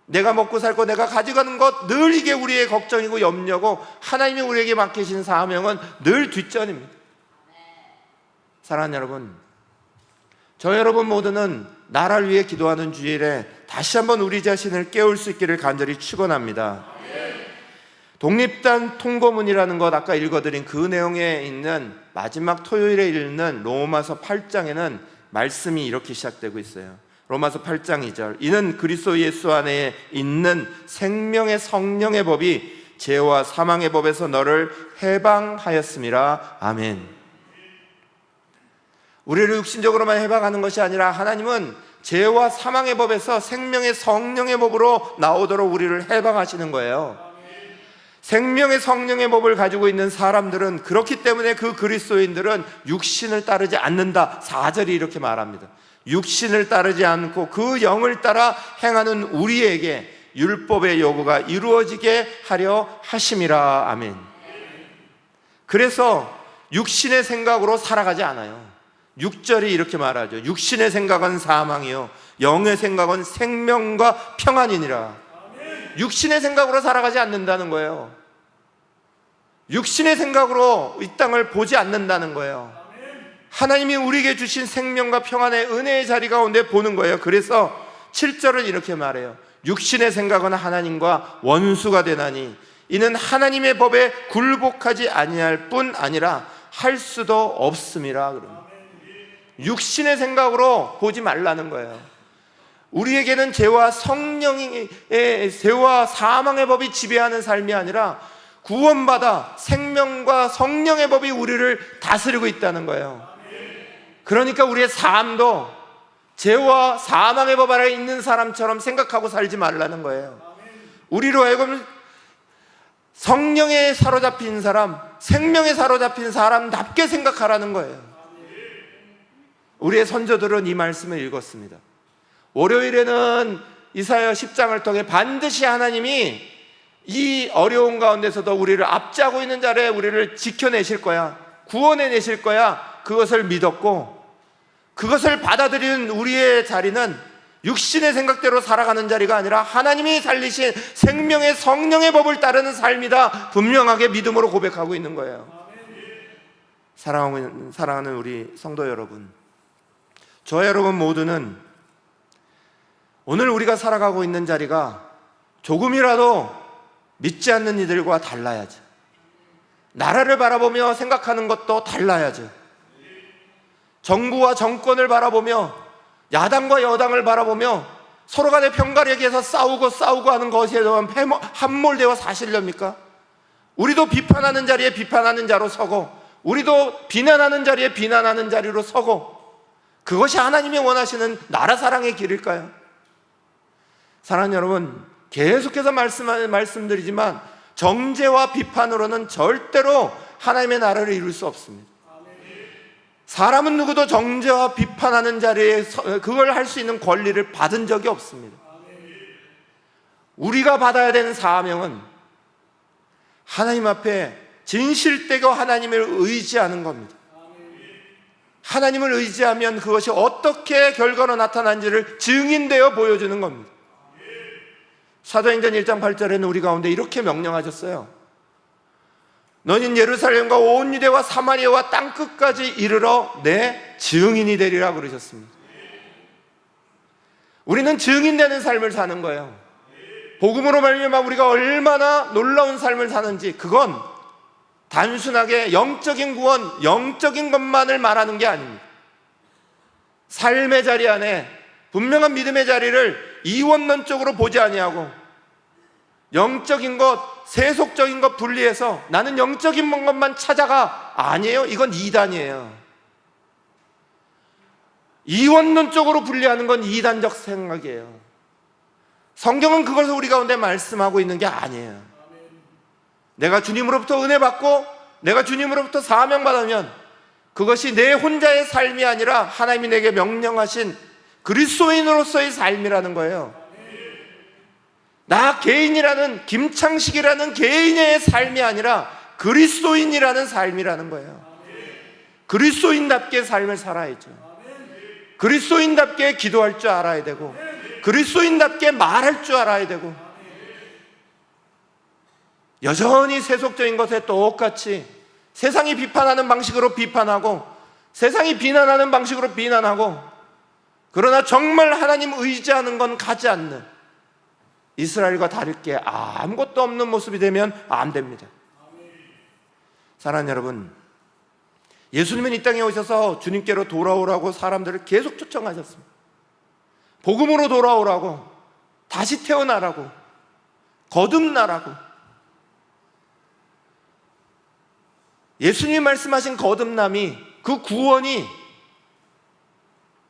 내가 먹고 살고 내가 가져가는 것 늘 이게 우리의 걱정이고 염려고, 하나님이 우리에게 맡기신 사명은 늘 뒷전입니다. 사랑하는 여러분, 저 여러분 모두는 나라를 위해 기도하는 주일에 다시 한번 우리 자신을 깨울 수 있기를 간절히 축원합니다. 독립단 통고문이라는 것, 아까 읽어드린 그 내용에 있는 마지막 토요일에 읽는 로마서 8장에는 말씀이 이렇게 시작되고 있어요. 로마서 8장 2절, 이는 그리스도 예수 안에 있는 생명의 성령의 법이 죄와 사망의 법에서 너를 해방하였음이라. 아멘. 우리를 육신적으로만 해방하는 것이 아니라 하나님은 죄와 사망의 법에서 생명의 성령의 법으로 나오도록 우리를 해방하시는 거예요. 생명의 성령의 법을 가지고 있는 사람들은, 그렇기 때문에 그 그리스도인들은 육신을 따르지 않는다. 4절이 이렇게 말합니다. 육신을 따르지 않고 그 영을 따라 행하는 우리에게 율법의 요구가 이루어지게 하려 하심이라. 아멘. 그래서 육신의 생각으로 살아가지 않아요. 6절이 이렇게 말하죠. 육신의 생각은 사망이요 영의 생각은 생명과 평안이니라. 육신의 생각으로 살아가지 않는다는 거예요. 육신의 생각으로 이 땅을 보지 않는다는 거예요. 하나님이 우리에게 주신 생명과 평안의 은혜의 자리 가운데 보는 거예요. 그래서 7절은 이렇게 말해요. 육신의 생각은 하나님과 원수가 되나니 이는 하나님의 법에 굴복하지 아니할 뿐 아니라 할 수도 없음이라. 그럽니다. 육신의 생각으로 보지 말라는 거예요. 우리에게는 죄와 사망의 법이 지배하는 삶이 아니라 구원받아 생명과 성령의 법이 우리를 다스리고 있다는 거예요. 그러니까 우리의 삶도 죄와 사망의 법 아래 있는 사람처럼 생각하고 살지 말라는 거예요. 우리로 하여금 성령에 사로잡힌 사람, 생명에 사로잡힌 사람답게 생각하라는 거예요. 우리의 선조들은 이 말씀을 읽었습니다. 월요일에는 이사야 10장을 통해 반드시 하나님이 이 어려운 가운데서도 우리를 앞지하고 있는 자리에 우리를 지켜내실 거야, 구원해내실 거야, 그것을 믿었고, 그것을 받아들이는 우리의 자리는 육신의 생각대로 살아가는 자리가 아니라 하나님이 살리신 생명의 성령의 법을 따르는 삶이다, 분명하게 믿음으로 고백하고 있는 거예요. 사랑하는 우리 성도 여러분, 저 여러분 모두는 오늘 우리가 살아가고 있는 자리가 조금이라도 믿지 않는 이들과 달라야죠. 나라를 바라보며 생각하는 것도 달라야죠. 정부와 정권을 바라보며, 야당과 여당을 바라보며 서로 간의 편가르기에서 싸우고 하는 것에 대한 함몰되어 사실렵니까? 우리도 비판하는 자리에 비판하는 자로 서고, 우리도 비난하는 자리에 비난하는 자리로 서고, 그것이 하나님이 원하시는 나라 사랑의 길일까요? 사랑하는 여러분, 계속해서 말씀드리지만 정죄와 비판으로는 절대로 하나님의 나라를 이룰 수 없습니다. 사람은 누구도 정죄와 비판하는 자리에 그걸 할 수 있는 권리를 받은 적이 없습니다. 우리가 받아야 되는 사명은 하나님 앞에 진실되고 하나님을 의지하는 겁니다. 하나님을 의지하면 그것이 어떻게 결과로 나타난지를 증인되어 보여주는 겁니다. 사도행전 1장 8절에는 우리 가운데 이렇게 명령하셨어요. 너는 예루살렘과 온 유대와 사마리아와 땅끝까지 이르러 내 증인이 되리라 그러셨습니다. 우리는 증인되는 삶을 사는 거예요. 복음으로 말미암아 우리가 얼마나 놀라운 삶을 사는지, 그건 단순하게 영적인 구원, 영적인 것만을 말하는 게 아닙니다. 삶의 자리 안에 분명한 믿음의 자리를 이원론적으로 보지 아니하고 영적인 것, 세속적인 것 분리해서 나는 영적인 것만 찾아가, 아니에요. 이건 이단이에요. 이원론적으로 분리하는 건 이단적 생각이에요. 성경은 그것을 우리 가운데 말씀하고 있는 게 아니에요. 내가 주님으로부터 은혜 받고 내가 주님으로부터 사명받으면 그것이 내 혼자의 삶이 아니라 하나님이 내게 명령하신 그리스도인으로서의 삶이라는 거예요. 나 개인이라는, 김창식이라는 개인의 삶이 아니라 그리스도인이라는 삶이라는 거예요. 그리스도인답게 삶을 살아야죠. 그리스도인답게 기도할 줄 알아야 되고, 그리스도인답게 말할 줄 알아야 되고, 여전히 세속적인 것에 똑같이 세상이 비판하는 방식으로 비판하고 세상이 비난하는 방식으로 비난하고, 그러나 정말 하나님 의지하는 건 가지 않는, 이스라엘과 다를 게 아무것도 없는 모습이 되면 안 됩니다. 사랑하는 여러분, 예수님은 이 땅에 오셔서 주님께로 돌아오라고 사람들을 계속 초청하셨습니다. 복음으로 돌아오라고, 다시 태어나라고, 거듭나라고. 예수님이 말씀하신 거듭남이, 그 구원이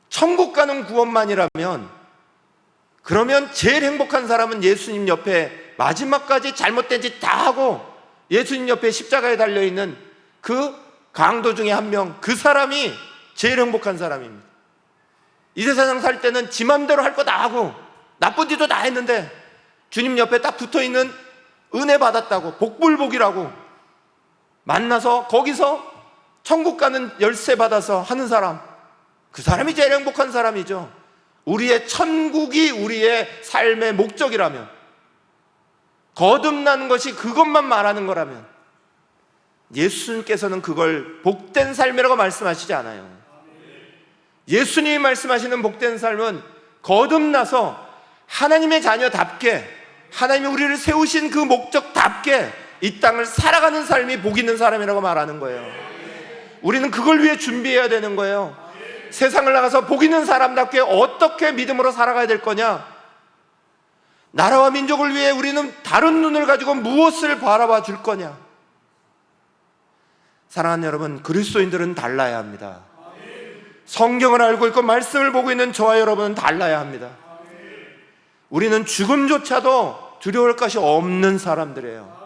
천국 가는 구원만이라면, 그러면 제일 행복한 사람은 예수님 옆에 마지막까지 잘못된 짓 다 하고 예수님 옆에 십자가에 달려있는 그 강도 중에 한 명, 그 사람이 제일 행복한 사람입니다. 이 세상 살 때는 지 맘대로 할 거 다 하고 나쁜 짓도 다 했는데 주님 옆에 딱 붙어있는, 은혜 받았다고, 복불복이라고 만나서 거기서 천국 가는 열쇠 받아서 하는 사람, 그 사람이 제일 행복한 사람이죠. 우리의 천국이 우리의 삶의 목적이라면, 거듭나는 것이 그것만 말하는 거라면, 예수님께서는 그걸 복된 삶이라고 말씀하시지 않아요. 예수님이 말씀하시는 복된 삶은 거듭나서 하나님의 자녀답게, 하나님이 우리를 세우신 그 목적답게 이 땅을 살아가는 삶이 복 있는 사람이라고 말하는 거예요. 우리는 그걸 위해 준비해야 되는 거예요. 세상을 나가서 복 있는 사람답게 어떻게 믿음으로 살아가야 될 거냐? 나라와 민족을 위해 우리는 다른 눈을 가지고 무엇을 바라봐 줄 거냐? 사랑하는 여러분, 그리스도인들은 달라야 합니다. 성경을 알고 있고 말씀을 보고 있는 저와 여러분은 달라야 합니다. 우리는 죽음조차도 두려울 것이 없는 사람들이에요.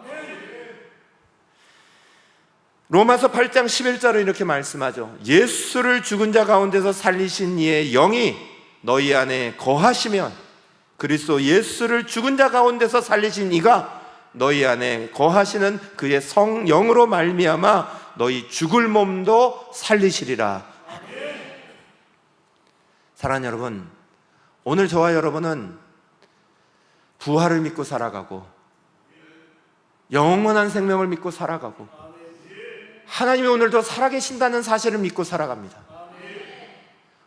로마서 8장 11절은 이렇게 말씀하죠. 예수를 죽은 자 가운데서 살리신 이의 영이 너희 안에 거하시면, 그리스도 예수를 죽은 자 가운데서 살리신 이가 너희 안에 거하시는 그의 성령으로 말미암아 너희 죽을 몸도 살리시리라. 사랑하는 여러분, 오늘 저와 여러분은 부활을 믿고 살아가고 영원한 생명을 믿고 살아가고 하나님이 오늘도 살아계신다는 사실을 믿고 살아갑니다.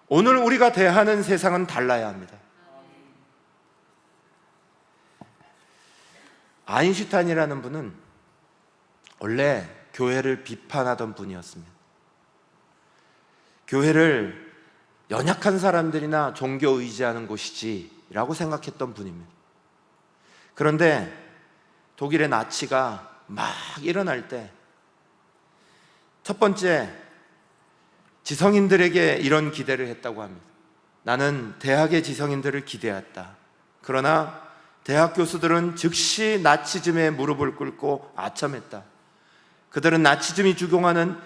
오늘 우리가 대하는 세상은 달라야 합니다. 아인슈타인이라는 분은 원래 교회를 비판하던 분이었습니다. 교회를 연약한 사람들이나 종교 의지하는 곳이지 라고 생각했던 분입니다. 그런데 독일의 나치가 막 일어날 때 첫 번째, 지성인들에게 이런 기대를 했다고 합니다. 나는 대학의 지성인들을 기대했다. 그러나 대학 교수들은 즉시 나치즘에 무릎을 꿇고 아첨했다. 그들은 나치즘이 주공하는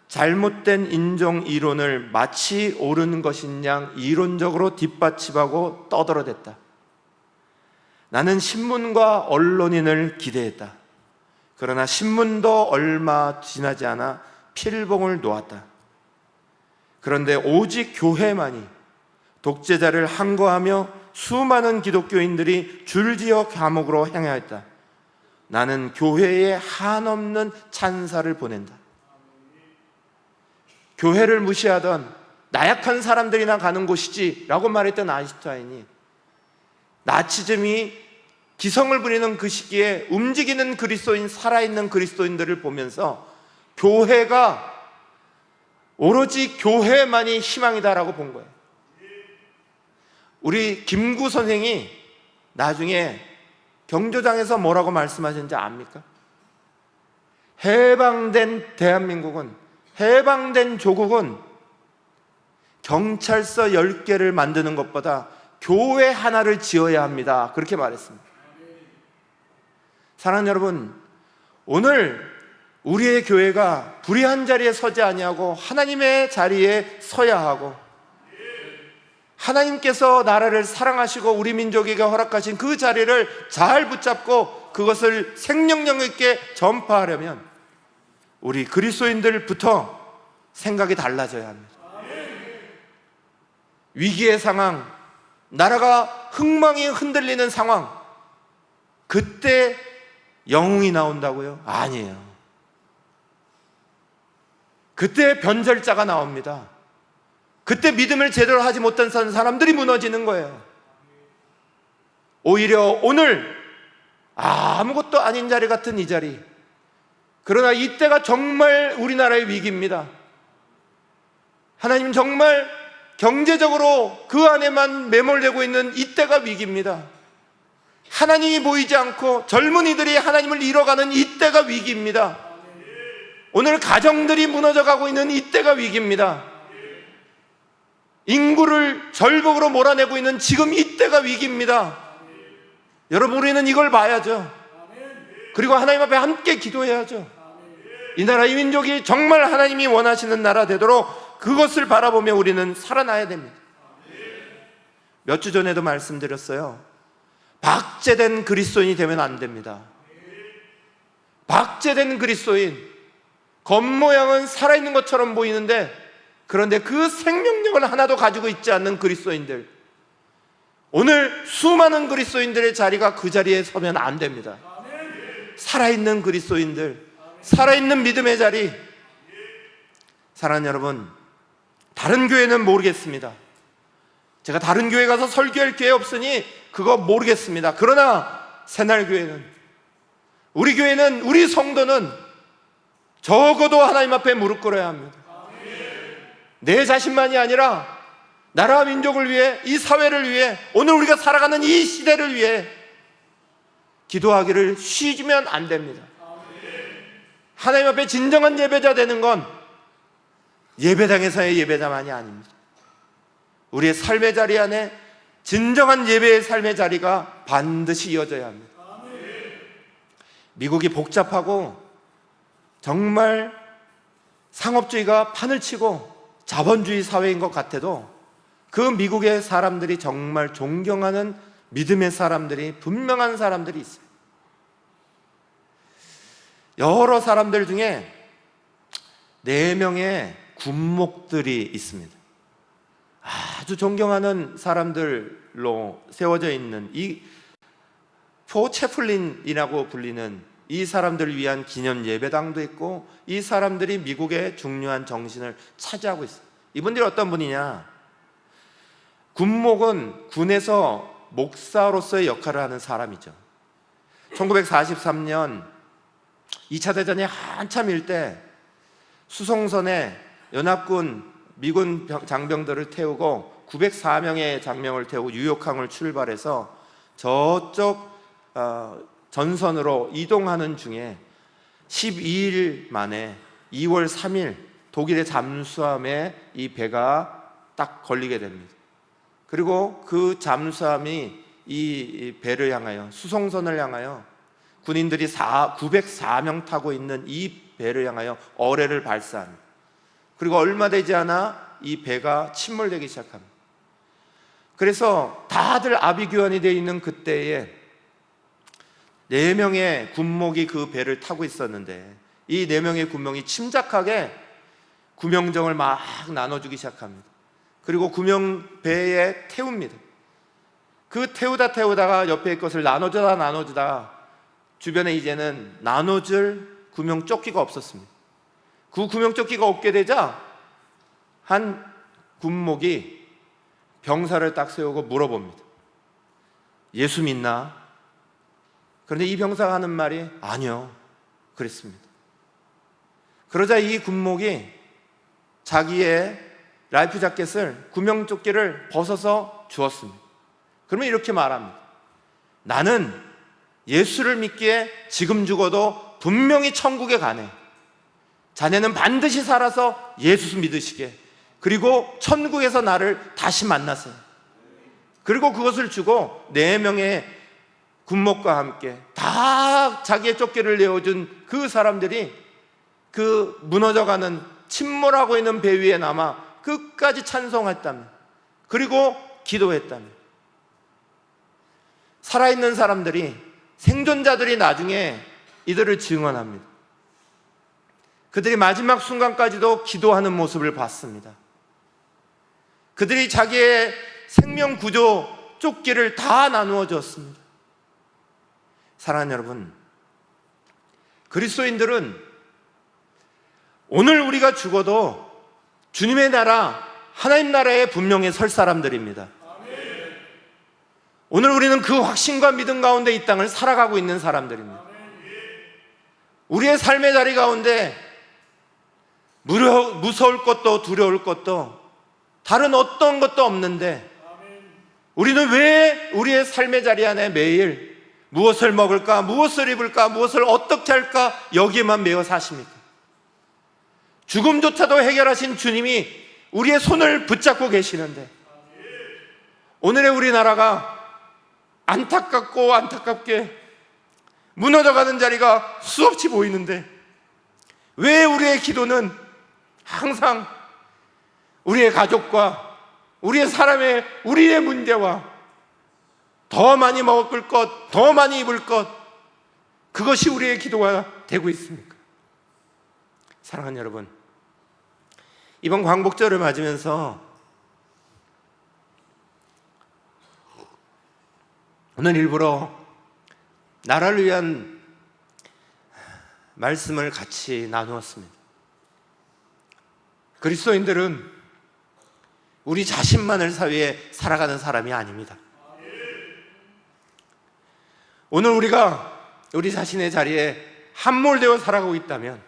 잘못된 인종 이론을 마치 옳은 것인 양 이론적으로 뒷받침하고 떠들어댔다. 나는 신문과 언론인을 기대했다. 그러나 신문도 얼마 지나지 않아 필봉을 놓았다. 그런데 오직 교회만이 독재자를 항거하며 수많은 기독교인들이 줄지어 감옥으로 향하였다. 나는 교회에 한없는 찬사를 보낸다. 교회를 무시하던 나약한 사람들이나 가는 곳이지 라고 말했던 아인슈타인이 나치즘이 기성을 부리는 그 시기에 움직이는 그리스도인, 살아있는 그리스도인들을 보면서 교회가 오로지 교회만이 희망이다라고 본 거예요. 우리 김구 선생이 나중에 경조장에서 뭐라고 말씀하셨는지 압니까? 해방된 대한민국은, 해방된 조국은 경찰서 10개를 만드는 것보다 교회 하나를 지어야 합니다. 그렇게 말했습니다. 사랑하는 여러분, 오늘 우리의 교회가 불의한 자리에 서지 아니하고 하나님의 자리에 서야 하고, 하나님께서 나라를 사랑하시고 우리 민족에게 허락하신 그 자리를 잘 붙잡고 그것을 생명력 있게 전파하려면 우리 그리스도인들부터 생각이 달라져야 합니다. 위기의 상황, 나라가 흥망이 흔들리는 상황, 그때 영웅이 나온다고요? 아니에요. 그때 변절자가 나옵니다. 그때 믿음을 제대로 하지 못한 사람들이 무너지는 거예요. 오히려 오늘 아무것도 아닌 자리 같은 이 자리, 그러나 이때가 정말 우리나라의 위기입니다. 하나님, 정말 경제적으로 그 안에만 매몰되고 있는 이때가 위기입니다. 하나님이 보이지 않고 젊은이들이 하나님을 잃어가는 이때가 위기입니다. 오늘 가정들이 무너져가고 있는 이때가 위기입니다. 인구를 절벽으로 몰아내고 있는 지금 이때가 위기입니다. 여러분, 우리는 이걸 봐야죠. 그리고 하나님 앞에 함께 기도해야죠. 이 나라, 이 민족이 정말 하나님이 원하시는 나라 되도록 그것을 바라보며 우리는 살아나야 됩니다. 몇 주 전에도 말씀드렸어요. 박제된 그리스도인이 되면 안 됩니다. 박제된 그리스도인, 겉모양은 살아있는 것처럼 보이는데 그런데 그 생명력을 하나도 가지고 있지 않는 그리스도인들, 오늘 수많은 그리스도인들의 자리가 그 자리에 서면 안 됩니다. 살아있는 그리스도인들, 살아있는 믿음의 자리. 사랑하는 여러분, 다른 교회는 모르겠습니다. 제가 다른 교회 가서 설교할 기회 없으니 그거 모르겠습니다. 그러나 새날교회는, 우리 교회는, 우리 성도는 적어도 하나님 앞에 무릎 꿇어야 합니다. 내 자신만이 아니라 나라와 민족을 위해, 이 사회를 위해, 오늘 우리가 살아가는 이 시대를 위해 기도하기를 쉬면 안 됩니다. 하나님 앞에 진정한 예배자 되는 건 예배당에서의 예배자만이 아닙니다. 우리의 삶의 자리 안에 진정한 예배의 삶의 자리가 반드시 이어져야 합니다. 미국이 복잡하고 정말 상업주의가 판을 치고 자본주의 사회인 것 같아도 그 미국의 사람들이 정말 존경하는 믿음의 사람들이, 분명한 사람들이 있어요. 여러 사람들 중에 4명의 군목들이 있습니다. 아주 존경하는 사람들로 세워져 있는 이 포 채플린이라고 불리는 이 사람들을 위한 기념 예배당도 있고, 이 사람들이 미국의 중요한 정신을 차지하고 있어요. 이분들이 어떤 분이냐? 군목은 군에서 목사로서의 역할을 하는 사람이죠. 1943년 2차 대전이 한참일 때 수송선에 연합군 미군 장병들을 태우고 904명의 장병을 태우고 뉴욕항을 출발해서 저쪽 전선으로 이동하는 중에 12일 만에 2월 3일 독일의 잠수함에 이 배가 딱 걸리게 됩니다. 그리고 그 잠수함이 이 배를 향하여, 수송선을 향하여, 군인들이 904명 타고 있는 이 배를 향하여 어뢰를 발사합니다. 그리고 얼마 되지 않아 이 배가 침몰되기 시작합니다. 그래서 다들 아비규환이 되어 있는 그때에 4명의 군목이 그 배를 타고 있었는데, 이 4명의 군목이 침착하게 구명정을 막 나눠주기 시작합니다. 그리고 배에 태웁니다. 그 태우다가 옆에 것을 나눠주다 주변에 이제는 나눠줄 구명조끼가 없었습니다. 그 구명조끼가 없게 되자 한 군목이 병사를 딱 세우고 물어봅니다. 예수 믿나? 그런데 이 병사가 하는 말이 아니요, 그랬습니다. 그러자 이 군목이 자기의 라이프 자켓을, 구명조끼를 벗어서 주었습니다. 그러면 이렇게 말합니다. 나는 예수를 믿기에 지금 죽어도 분명히 천국에 가네. 자네는 반드시 살아서 예수 믿으시게, 그리고 천국에서 나를 다시 만나세요. 그리고 그것을 주고 4명의 군목과 함께 다 자기의 조끼를 내어준 그 사람들이 그 무너져가는, 침몰하고 있는 배 위에 남아 끝까지 찬송했다며, 그리고 기도했다며. 살아있는 사람들이, 생존자들이 나중에 이들을 증언합니다. 그들이 마지막 순간까지도 기도하는 모습을 봤습니다. 그들이 자기의 생명 구조 조끼를 다 나누어 줬습니다. 사랑하는 여러분, 그리스도인들은 오늘 우리가 죽어도 주님의 나라, 하나님 나라에 분명히 설 사람들입니다. 오늘 우리는 그 확신과 믿음 가운데 이 땅을 살아가고 있는 사람들입니다. 우리의 삶의 자리 가운데 무서울 것도 두려울 것도 다른 어떤 것도 없는데, 우리는 왜 우리의 삶의 자리 안에 매일 무엇을 먹을까, 무엇을 입을까, 무엇을 어떻게 할까, 여기에만 매여 사십니까? 죽음조차도 해결하신 주님이 우리의 손을 붙잡고 계시는데, 오늘의 우리나라가 안타깝고 안타깝게 무너져가는 자리가 수없이 보이는데, 왜 우리의 기도는 항상 우리의 가족과 우리의 문제와 더 많이 먹을 것, 더 많이 입을 것, 그것이 우리의 기도가 되고 있습니까? 사랑하는 여러분, 이번 광복절을 맞으면서 오늘 일부러 나라를 위한 말씀을 같이 나누었습니다. 그리스도인들은 우리 자신만을 위해 살아가는 사람이 아닙니다. 오늘 우리가 우리 자신의 자리에 함몰되어 살아가고 있다면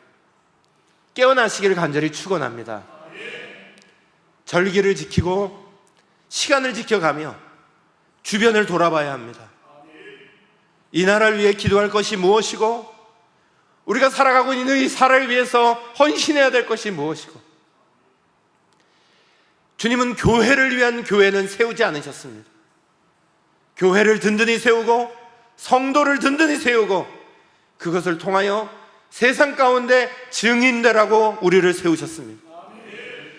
깨어나시기를 간절히 축원합니다. 절기를 지키고 시간을 지켜가며 주변을 돌아봐야 합니다. 이 나라를 위해 기도할 것이 무엇이고, 우리가 살아가고 있는 이 사회를 위해서 헌신해야 될 것이 무엇이고, 주님은 교회를 위한 교회는 세우지 않으셨습니다. 교회를 든든히 세우고 성도를 든든히 세우고 그것을 통하여 세상 가운데 증인되라고 우리를 세우셨습니다.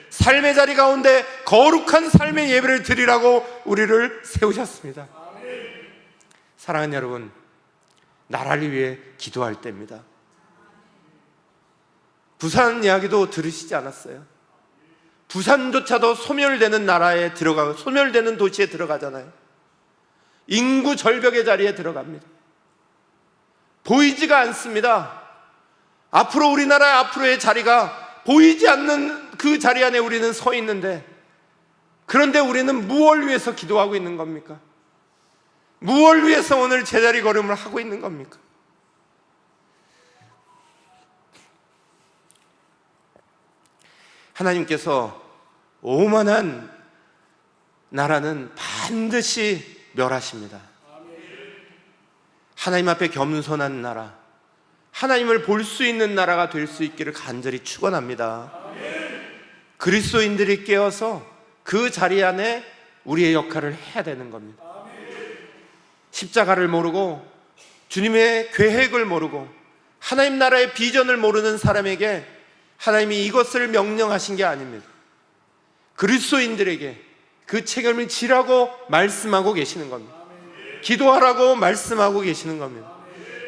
삶의 자리 가운데 거룩한 삶의 예배를 드리라고 우리를 세우셨습니다. 사랑하는 여러분, 나라를 위해 기도할 때입니다. 부산 이야기도 들으시지 않았어요? 부산조차도 소멸되는 나라에 들어가고 소멸되는 도시에 들어가잖아요. 인구 절벽의 자리에 들어갑니다. 보이지가 않습니다. 앞으로 우리나라의 앞으로의 자리가 보이지 않는 그 자리 안에 우리는 서 있는데, 그런데 우리는 무엇을 위해서 기도하고 있는 겁니까? 무엇을 위해서 오늘 제자리 걸음을 하고 있는 겁니까? 하나님께서 오만한 나라는 반드시 멸하십니다. 하나님 앞에 겸손한 나라, 하나님을 볼 수 있는 나라가 될 수 있기를 간절히 축원합니다. 그리스도인들이 깨어서 그 자리 안에 우리의 역할을 해야 되는 겁니다. 십자가를 모르고 주님의 계획을 모르고 하나님 나라의 비전을 모르는 사람에게 하나님이 이것을 명령하신 게 아닙니다. 그리스도인들에게 그 책임을 지라고 말씀하고 계시는 겁니다. 기도하라고 말씀하고 계시는 겁니다.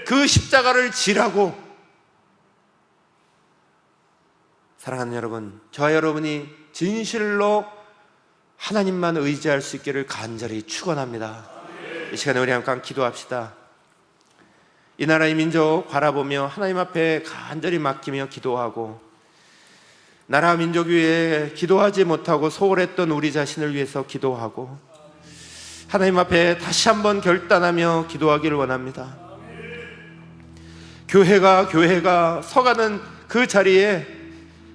그 십자가를 지라고. 사랑하는 여러분, 저와 여러분이 진실로 하나님만 의지할 수 있기를 간절히 축원합니다. 이 시간에 우리 함께 기도합시다. 이 나라의 민족 바라보며 하나님 앞에 간절히 맡기며 기도하고, 나라 민족 위에 기도하지 못하고 소홀했던 우리 자신을 위해서 기도하고, 하나님 앞에 다시 한번 결단하며 기도하기를 원합니다. 교회가 서가는 그 자리에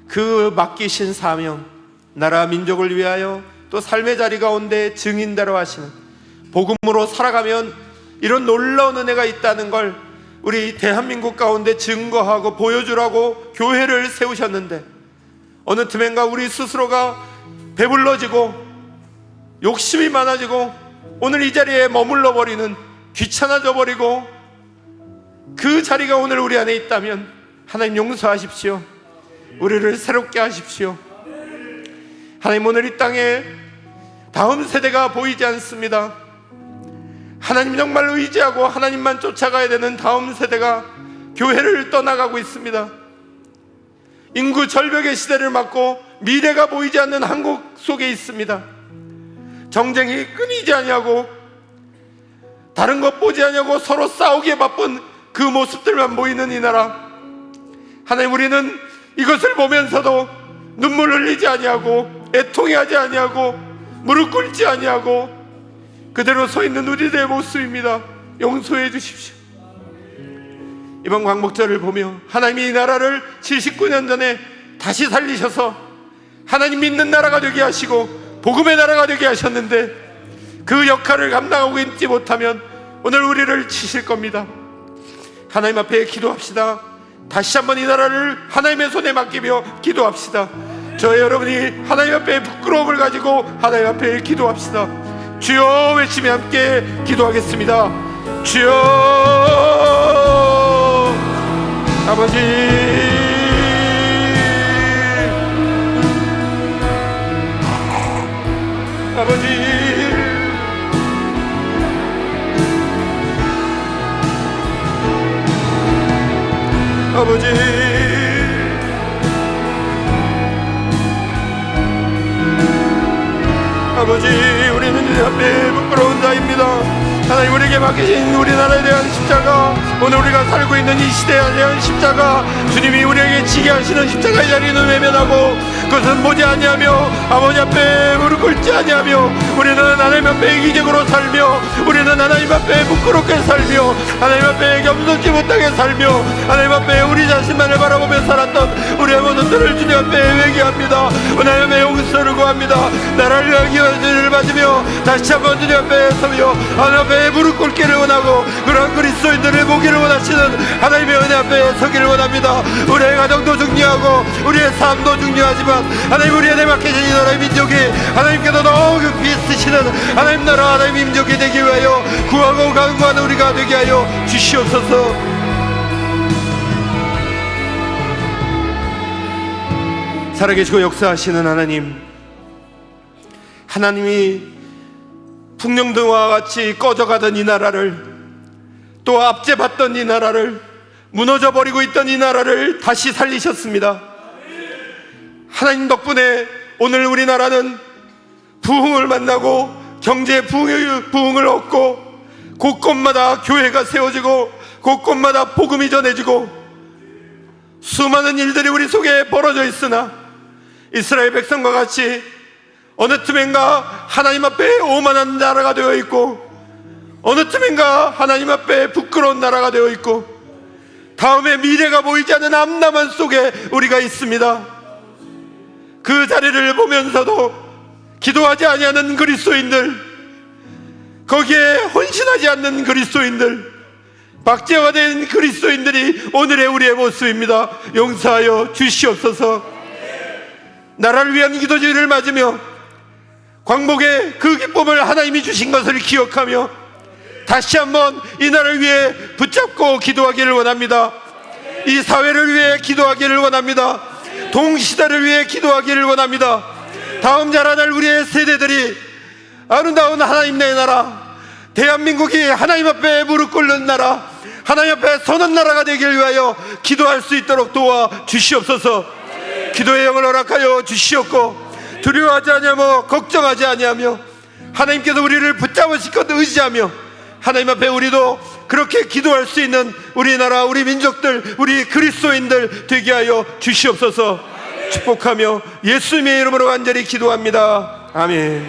그 맡기신 사명, 나라 민족을 위하여 또 삶의 자리 가운데 증인대로 하시는, 복음으로 살아가면 이런 놀라운 은혜가 있다는 걸 우리 대한민국 가운데 증거하고 보여주라고 교회를 세우셨는데, 어느 틈엔가 우리 스스로가 배불러지고 욕심이 많아지고 오늘 이 자리에 머물러 버리는, 귀찮아져 버리고 그 자리가 오늘 우리 안에 있다면 하나님 용서하십시오. 우리를 새롭게 하십시오. 하나님, 오늘 이 땅에 다음 세대가 보이지 않습니다. 하나님 정말 의지하고 하나님만 쫓아가야 되는 다음 세대가 교회를 떠나가고 있습니다. 인구 절벽의 시대를 맞고 미래가 보이지 않는 한국 속에 있습니다. 정쟁이 끊이지 않냐고, 다른 것 보지 않냐고 서로 싸우기에 바쁜 그 모습들만 보이는 이 나라, 하나님, 우리는 이것을 보면서도 눈물 흘리지 아니하고 애통해하지 아니하고 무릎 꿇지 아니하고 그대로 서 있는 우리들의 모습입니다. 용서해 주십시오. 이번 광복절을 보며 하나님이 이 나라를 79년 전에 다시 살리셔서 하나님 믿는 나라가 되게 하시고 복음의 나라가 되게 하셨는데, 그 역할을 감당하고 있지 못하면 오늘 우리를 치실 겁니다. 하나님 앞에 기도합시다. 다시 한번 이 나라를 하나님의 손에 맡기며 기도합시다. 저희 여러분이 하나님 앞에 부끄러움을 가지고 하나님 앞에 기도합시다. 주여 외치며 함께 기도하겠습니다. 주여. 아버지, 아버지, 아버지, 아버지, 우리는 주님 앞에 부끄러운 자입니다. 하나님, 우리에게 맡기신 우리나라에 대한 십자가, 오늘 우리가 살고 있는 이 시대에 대한 십자가, 주님이 우리에게 지게 하시는 십자가의 자리는 외면하고 그것은 보지 아니하며 아버지 앞에 무릎 꿇지 아니하며, 우리는 하나님 앞에 이기적으로 살며, 우리는 하나님 앞에 부끄럽게 살며, 하나님 앞에 겸손치 못하게 살며, 하나님 앞에 우리 자신만을 바라보며 살았던 우리의 모습들을 주님 앞에 회개합니다. 하나님 앞에 용서를 구합니다. 나라를 위하여 기도를 받으며 다시 한번 주님 앞에 서며 하나님 앞에 무릎 꿇고 붙들기를 원하고 그런 그리스도인들을 보기를 원하시는 하나님의 은혜 앞에 서기를 원합니다. 우리의 가정도 중요하고 우리의 삶도 중요하지만 하나님, 우리의 내맡겨진 이 나라의 민족이 하나님께서 너무 깊이 쓰시는 하나님 나라 하나님 민족이 되기 위하여 구하고 간구하는 우리가 되게 하여 주시옵소서. 살아계시고 역사하시는 하나님, 하나님이 풍령등과 같이 꺼져가던 이 나라를, 또 압제받던 이 나라를, 무너져버리고 있던 이 나라를 다시 살리셨습니다. 하나님 덕분에 오늘 우리나라는 부흥을 만나고 경제 부흥을 얻고 곳곳마다 교회가 세워지고 곳곳마다 복음이 전해지고 수많은 일들이 우리 속에 벌어져 있으나 이스라엘 백성과 같이 어느 틈엔가 하나님 앞에 오만한 나라가 되어 있고 어느 틈엔가 하나님 앞에 부끄러운 나라가 되어 있고 다음에 미래가 보이지 않는 암담한 속에 우리가 있습니다. 그 자리를 보면서도 기도하지 아니하는 그리스도인들, 거기에 헌신하지 않는 그리스도인들, 박제화된 그리스도인들이 오늘의 우리의 모습입니다. 용서하여 주시옵소서. 나라를 위한 기도제를 맞으며 광복의 그 기쁨을 하나님이 주신 것을 기억하며 다시 한번 이 나라를 위해 붙잡고 기도하기를 원합니다. 이 사회를 위해 기도하기를 원합니다. 동시대를 위해 기도하기를 원합니다. 다음 자라날 우리의 세대들이 아름다운 하나님 내 나라, 대한민국이 하나님 앞에 무릎 꿇는 나라, 하나님 앞에 서는 나라가 되길 위하여 기도할 수 있도록 도와 주시옵소서. 기도의 영을 허락하여 주시옵고 두려워하지 아니하며 걱정하지 아니하며 하나님께서 우리를 붙잡으실 것 의지하며 하나님 앞에 우리도 그렇게 기도할 수 있는 우리나라, 우리 민족들, 우리 그리스도인들 되게 하여 주시옵소서. 축복하며 예수님의 이름으로 간절히 기도합니다. 아멘.